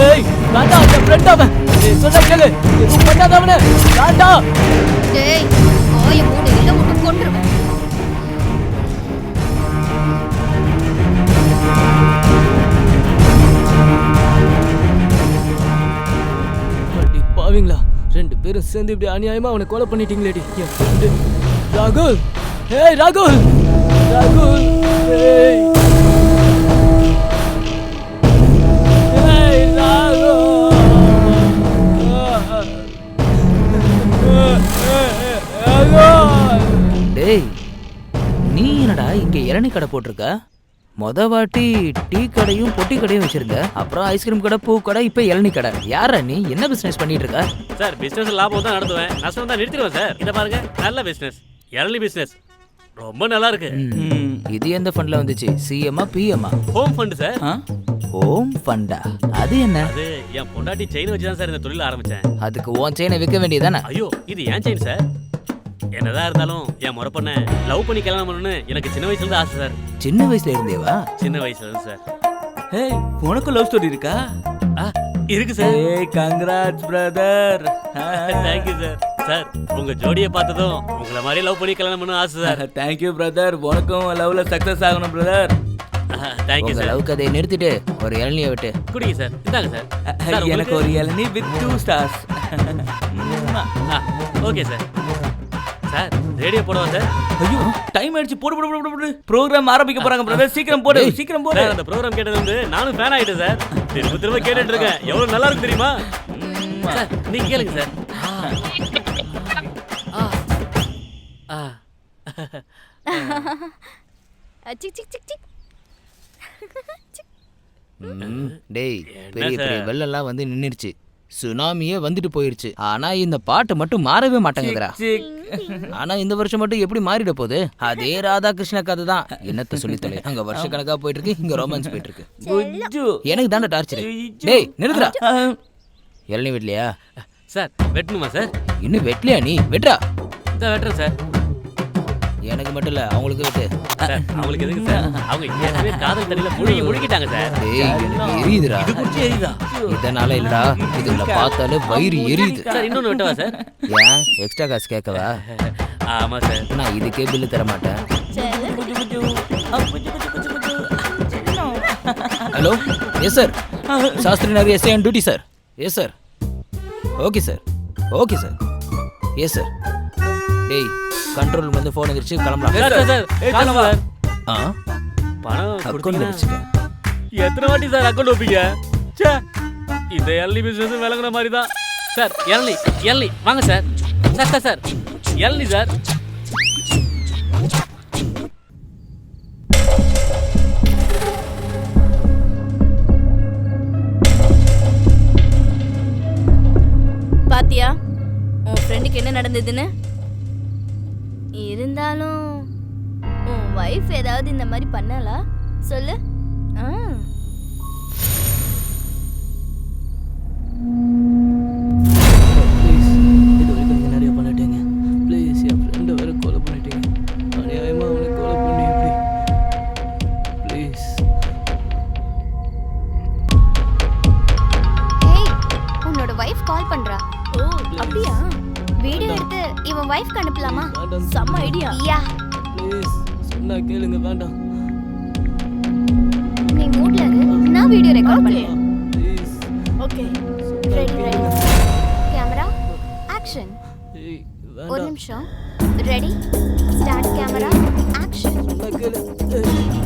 ஏய், ராண்டா அந்த ஃப்ரெண்ட் அவன். ஏய் சொன்னா கேளு. எதுவும் பண்ணாத அவனை. ராண்டா. டேய், ஓய மூடு, இல்ல முட்டு கொன்றுவேன். அடி பாவீங்களா, 2 பேரும் சேர்ந்து இப்படி அநியாயமா அவனை கொலை பண்ணிட்டீங்களேடி. என் ஃப்ரெண்டு ராகுல். ஏய் ராகுல், ராகுல். ஏய் ஏய் ராகுல். டேய், நீ என்னடா இங்க இளநீ கடை போட்டிருக்க? மொத வாட்டி டீ கடையும் பொட்டி கடையும் வச்சிருந்த, அப்புறம் ஐஸ்கிரீம் கடை, பூ கடை, இப்ப இளநீ கடை. யாரா நீ? என்ன பிசினஸ் பண்ணிட்டு இருக்க? சார், பிசினஸ் லாபம் தான் நடத்துவேன், நஷ்டம் தான் நிறுத்திடுவேன் சார். இதை பாருங்க, நல்ல பிசினஸ், இளநீ பிசினஸ் ரொம்ப நல்லா இருக்கு. இது எந்த ஃபண்ட்ல வந்துச்சு? சிஎம்மா பிஎம்மா? Home fund sir. ஹோம் ஃபண்டா? அது என்ன? அது என் பொண்டாட்டி செயின் வச்சு தான் சார் இந்த தொழில் ஆரம்பிச்சேன். அதுக்கு உன் செயினை விற்க வேண்டியதானே? ஐயோ, இது ஏன் செயின் சார்? என்னதான் இருந்தாலும் என் முறை பொண்ண லவ் பண்ணி கல்யாணம் பண்ணணும்னு எனக்கு சின்ன வயசுல இருந்து ஆசை சார். சின்ன வயசுல இருந்தேவா? சின்ன வயசுல இருந்து சார். ஏய், உனக்கு லவ் ஸ்டோரி இருக்கா? இருக்கு சார். ஏய், congrats brother. Thank you sir. Sir, உங்க ஜோடியை பார்த்ததும் உங்களை மாதிரி லவ் பண்ணி கல்யாணம் பண்ண ஆசை சார். Thank you brother. உனக்கும் லவ்ல சக்சஸ் ஆகணும் பிரதர். தேங்க்யூ உங்க சார். லவ் கதையை நிறுத்திட்டு ஒரு இளநியை விட்டு குடிங்க சார். இந்தாங்க சார். சார் எனக்கு ஒரு இளநீ with 2 stars. Okay sir. Sir radio போடுவா சார். ஐயோ டைம் ஆயிடுச்சு. போடு போடு போடு போடு. ப்ரோகிராம் ஆரம்பிக்க போறாங்க பிரதர். சீக்கிரம் போடு சீக்கிரம் போடு. சார் அந்த ப்ரோகிராம் கேட்டது வந்து நானும் ஃபேன் ஆயிட்டேன் சார். திரும்ப திரும்ப கேட்டுட்டு இருக்கேன். எவ்வளவு நல்லா இருக்கு தெரியுமா? சார் நீங்க கேளுங்க sir. Sick sick sick sick. டேய் பெரிய பெரிய வெள்ளம்லாம் வந்து நின்னுருச்சு. சுனாமியே வந்துட்டு போயிருச்சு. ஆனா இந்த பாட்டு மட்டும் மாறவே மாட்டேங்குதுடா. ஆனா இந்த வருஷம் மட்டும் எப்படி மாறிட போகுது? அதே ராதாகிருஷ்ண கதை தான். என்னத்த சொல்லி தொலை. அங்க வருஷ கணக்கா போயிட்டு இருக்கு, இங்க ரொமான்ஸ் போயிட்டு இருக்கு. குஜ்ஜு எனக்கு தாண்டா டார்ச்சர். டேய் நிறுத்துடா. இளநீ வெட்டலையா? Sir வெட்டணுமா sir? இன்னும் வெட்டலையா நீ? வெட்றா. இந்த வெட்டுறேன் சார். எனக்கு மட்டும் இல்ல அவங்களுக்கு வெட்டு. சார் அவங்களுக்கு எதுக்கு சார்? அவங்க ஏற்கனவே காதல் தண்ணியில முழுகிட்டாங்க சார். டேய் எனக்கு எரியுதுடா. இது குச்சி எரியுதா? இதனால இல்லடா, இதுல பார்த்தாலே வயிறு எரியுது. சார் இன்னொன்னு வெட்டவா சார்? ஏன் எக்ஸ்ட்ரா காசு கேட்கவா? ஆமா சார். நான் இதுக்கே பில்லு தர மாட்டேன். Hello yes sir. Shastri Nagar SI on duty sir. Yes sir. Okay sir. Okay sir. Yes sir. டேய் கண்ட்ரோல் வந்து ஃபோன் வந்துருச்சு, கிளம்பலாம். சார் சார் காசு சார். ஆ பணம் அக்கௌண்ட் கொடுத்தீங்க. வச்சுக்கேன். எத்தனை வாட்டி சார் அக்கௌண்ட் வைப்பீங்க? ச்சே இந்த எல்இ பிசினஸ் விளங்குற மாதிரி தான் சார். எல்இ வாங்க sir. Sir sir sir LE sir. பாத்தியா உன் ஃப்ரெண்டுக்கு என்ன நடந்ததுன்னு? இருந்தாலும் உன் வைஃப் ஏதாவது இந்த மாதிரி பண்ணலா சொல்லு. ப்ளீஸ் இது வரைக்கும் நீங்கள் நிறைய பண்ணிட்டீங்க. ப்ளீஸ் என் ஃப்ரெண்டை வேறு கொலை பண்ணிட்டீங்க. அநியாயமாக அவனை கொலை பண்ணி எப்படி? ப்ளீஸ் ஹேய் உன்னோட வைஃப் கால் பண்றா. ஓ அப்படியா? வீடியோ எடுத்து இவன் வைஃப்க்கு அனுப்பலாமா? வேண்டாம். செம்ம ஐடியா. யா ப்ளீஸ் சொன்னா கேளுங்க. வேண்டாம் நீ மூட்ல இரு, நான் வீடியோ ரெக்கார்ட் பண்றேன். Please. Okay ready ready. Camera action. ஏய் ஒரு வேண்டாம். நிமிஷம். Ready start. Camera action. சொன்னா கேளு. ஏய்.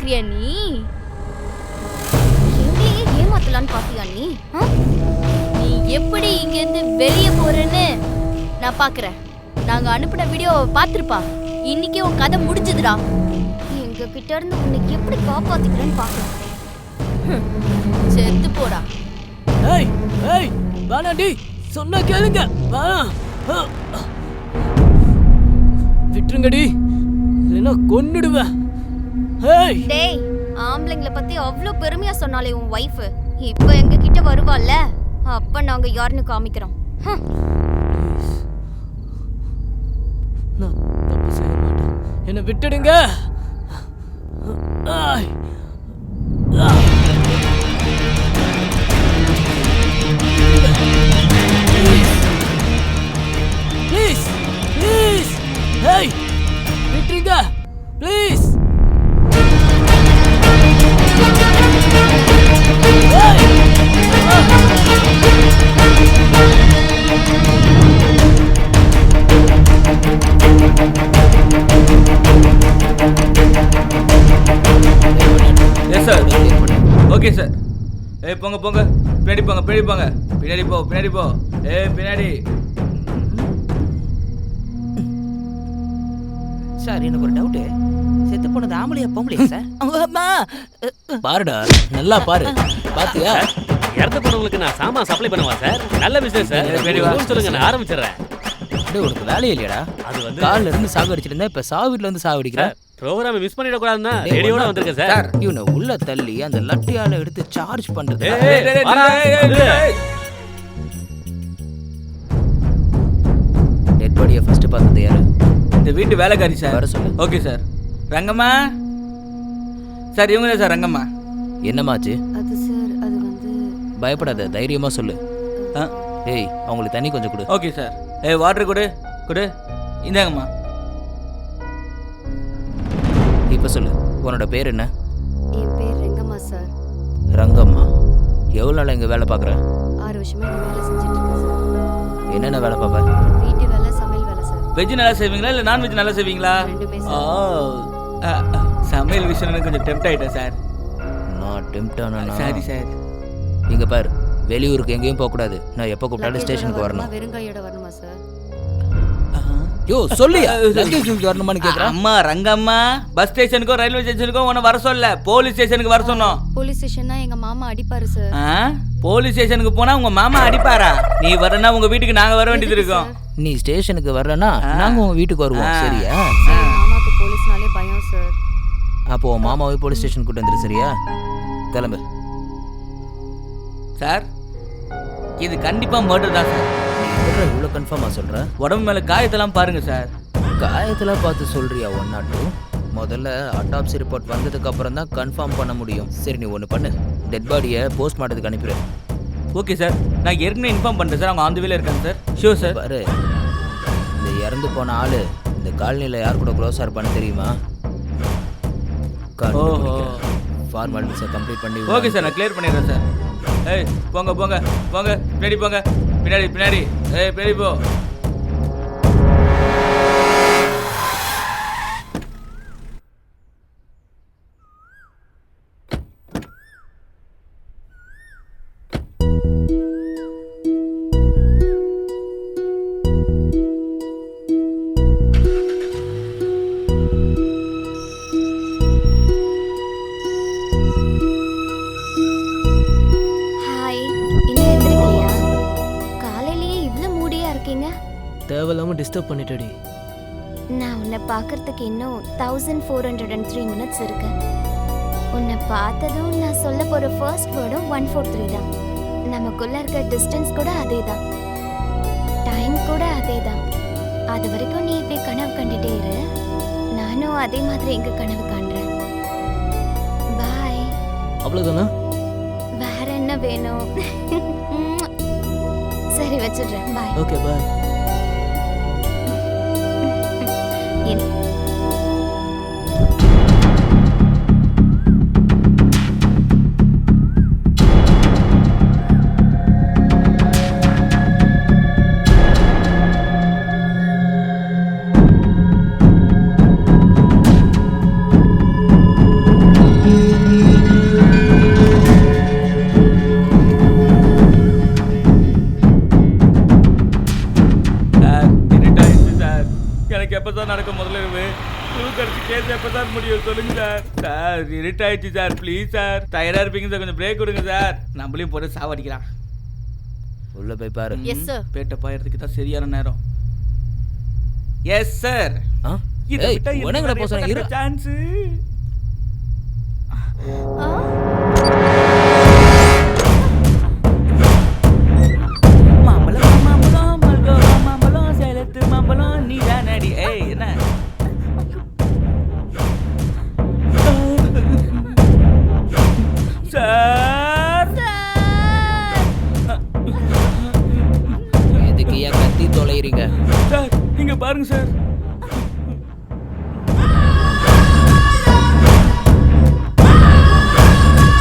பாக்குறியா நீ? ஏமாத்தலான்னு பாத்தியா நீ? நீ எப்படி இங்க இருந்து வெளியே போறேன்னு நான் பாக்குறேன். நாங்க அனுப்பின வீடியோவை பார்த்திருப்பா. இன்னைக்கே உன் கதை முடிஞ்சதுடா. எங்க கிட்ட இருந்து உன்னை எப்படி காப்பாத்திக்கிறேன்னு பாக்குறேன். செத்து போடா. ஏய் ஏய் வாடாடி, சொன்னா கேளுங்க. வா விட்டுருங்கடி, இல்லைன்னா கொன்னுடுவேன். ஏய் டேய், ஆம்பளைங்கள பத்தி அவ்வளோ பெருமையா சொன்னாலே உன் வைஃப் இப்போ எங்க கிட்ட வருவாள்ல, அப்ப நாங்க யாருன்னு காமிக்கிறோம். நான் தப்பு செய்ய மாட்டேன், என்னை விட்டுடுங்க. ஆய். ப்ளீஸ் ப்ளீஸ், ஏய் விட்டுருங்க please. S sir, okay sir. ஏய் போங்க போங்க, பின்னாடி போங்க, பின்னாடி போங்க, பின்னாடி போ, பின்னாடி போ. பின்னாடி. சார் எனக்கு ஒரு டவுட்டு, செத்து போனது ஆம்பளையா பொம்பளையா சார்? பாருடா, நல்லா பாரு. பாத்தியா? இறந்து போனவங்களுக்கு நான் சாமான் சப்ளை பண்ணுவா சார். நல்ல பிசினஸ் சார். சொல்லுங்க, நான் ஆரம்பிச்சிடுறேன். உனக்கு வேலையே இல்லையாடா? அது வந்து காலில் இருந்து சாகடிச்சிட்டு இருந்தா இப்ப சாவிட்ல இருந்து சாகடிக்கிற. ப்ரோக்ராம் மிஸ் பண்ணிடக்கூடாதுன்னா ரேடியோட வந்திருக்கேன் சார். இவனை உள்ள தள்ளி அந்த லட்டியால எடுத்து சார்ஜ் பண்றது. டெட் பாடியை ஃபர்ஸ்ட் பார்த்தது யாரு? இந்த வீட்டு வேலைக்காரி சார். வர சொல்லு. Okay sir. ரங்கம்மா சார், இவங்க சார் ரங்கம்மா. என்னமாச்சு? அது சார், அது வந்து பயப்படாத, தைரியமா சொல்லு. ஏய் அவங்களுக்கு தண்ணி கொஞ்சம் கொடு. Okay sir. வாட்டர் கொடு கொடு. இந்தாங்கம்மா. இப்ப சொல்லு, உன்னோட பேர் என்ன? என் பேர் ரங்கம்மா சார். ரங்கம்மா. எவ்வளோ நாள் இங்கே வேலை பார்க்குற? 6 வருஷமா இங்க வேலை செஞ்சுட்டு இருக்கேன் சார். என்னென்ன வேலை பார்ப்ப? வீட்டு வேலை, சமையல் வேலை சார். வெஜ் நல்லா செய்வீங்களா இல்லை நான்வெஜ் நல்லா செய்வீங்களா? ரெண்டுமே சமையல் விஷயம் கொஞ்சம் டெம்ட் ஆகிட்டேன் சார். நான் டெம்ட் ஆனா? Sorry sir. இங்கே பாரு, வெளியூருக்கு எங்கேயும் போகக்கூடாது. நான் எப்போ கூப்பிட்டாலும் ஸ்டேஷனுக்கு வரணும். வெறுங்காயோட வரணுமா சார்? யோ சொல்லியா, ஸ்டேஷனுக்கு வரணுமான்னு கேட்குறேன். அம்மா ரங்கம்மா, பஸ் ஸ்டேஷனுக்கோ ரயில்வே ஸ்டேஷனுக்கோ உன்னை வர சொல்ல, போலீஸ் ஸ்டேஷனுக்கு வர சொன்னோம். போலீஸ் ஸ்டேஷன்னா எங்க மாமா அடிப்பாரு சார். போலீஸ் ஸ்டேஷனுக்கு போனா உங்க மாமா அடிப்பாரா? நீ வரனா உங்க வீட்டுக்கு நாங்க வர வேண்டியது இருக்கும். நீ ஸ்டேஷனுக்கு வரலனா நாங்க உங்க வீட்டுக்கு வருவோம். சரியா? மாமாக்கு போலீஸ்னாலே பயம் சார். அப்போ உன் மாமாவை போலீஸ் ஸ்டேஷன் கூட்டு வந்துரு. சரியா? கிளம்பு. சார், இது கண்டிப்பா மர்டர் தான் சார். இவ்வளோ கன்ஃபார்மா சொல்ற? உடம்பு மேல காயத்தெல்லாம் பாருங்க சார். காயத்தெல்லாம் பார்த்து சொல்றியா? 1 or 2 முதல்ல அட்டாப்சி ரிப்போர்ட் வந்ததுக்கு அப்புறம் தான் கன்ஃபார்ம் பண்ண முடியும். சரி, நீ ஒன்று பண்ணு, டெட் பாடியை போஸ்ட்மார்ட்டத்துக்கு அனுப்பிடு. ஓகே சார், நான் ஏற்கனவே இன்ஃபார்ம் பண்ணுறேன் சார். அவங்க ஆன் தி வேல இருக்காங்க சார். Sure sir. பாரு, இந்த இறந்து போன ஆளு இந்த காலனியில் யார் கூட க்ளோஸாக இருப்பான்னு தெரியுமா? ஃபார்மாலிட்டிஸை கம்ப்ளீட் பண்ணி. ஓகே சார், நான் கிளியர் பண்ணிடுறேன் சார். ஏய் போங்க போங்க போங்க, பின்னாடி போங்க, பின்னாடி பின்னாடி. பின்னாடி போ. தேவையில்லாம டிஸ்டர்ப் பண்ணிட்டடி. நான் உன்னை பார்க்கறதுக்கு இன்னும் 1403 minutes இருக்கு. உன்னை பார்த்ததும் நான் சொல்ல போற ஃபர்ஸ்ட் வேர்டும் 143 தான். நமக்குள்ள இருக்க டிஸ்டன்ஸ் கூட அதே தான், டைம் கூட அதே தான். அது வரைக்கும் நீ இப்படி கனவு கண்டுட்டே இரு, நானும் அதே மாதிரி எங்க கனவு காண்றேன். பாய். அவ்வளவுதானா? வேற என்ன வேணும்? சரி வச்சிடுறேன். பாய். Okay bye. எனக்கு எப்போ சார் நடக்கும் முதலிரவு கடிச்சு கேஸ் எப்போ சார் முடியும் சொல்லுங்க சார். சார் இருட் ஆயிடுச்சு சார், ப்ளீஸ் சார். டயர்டாக இருப்பீங்க சார், கொஞ்சம் பிரேக் கொடுங்க சார். நம்மளையும் போட்டு சாவடிக்கிறான். உள்ள போய் பாரு. Yes sir. பேட்டை பாயறதுக்கு தான் சரியான நேரம். Yes sir. ஆ? ஏய், உனங்கடா போசன இரு. சான்ஸ். ஆ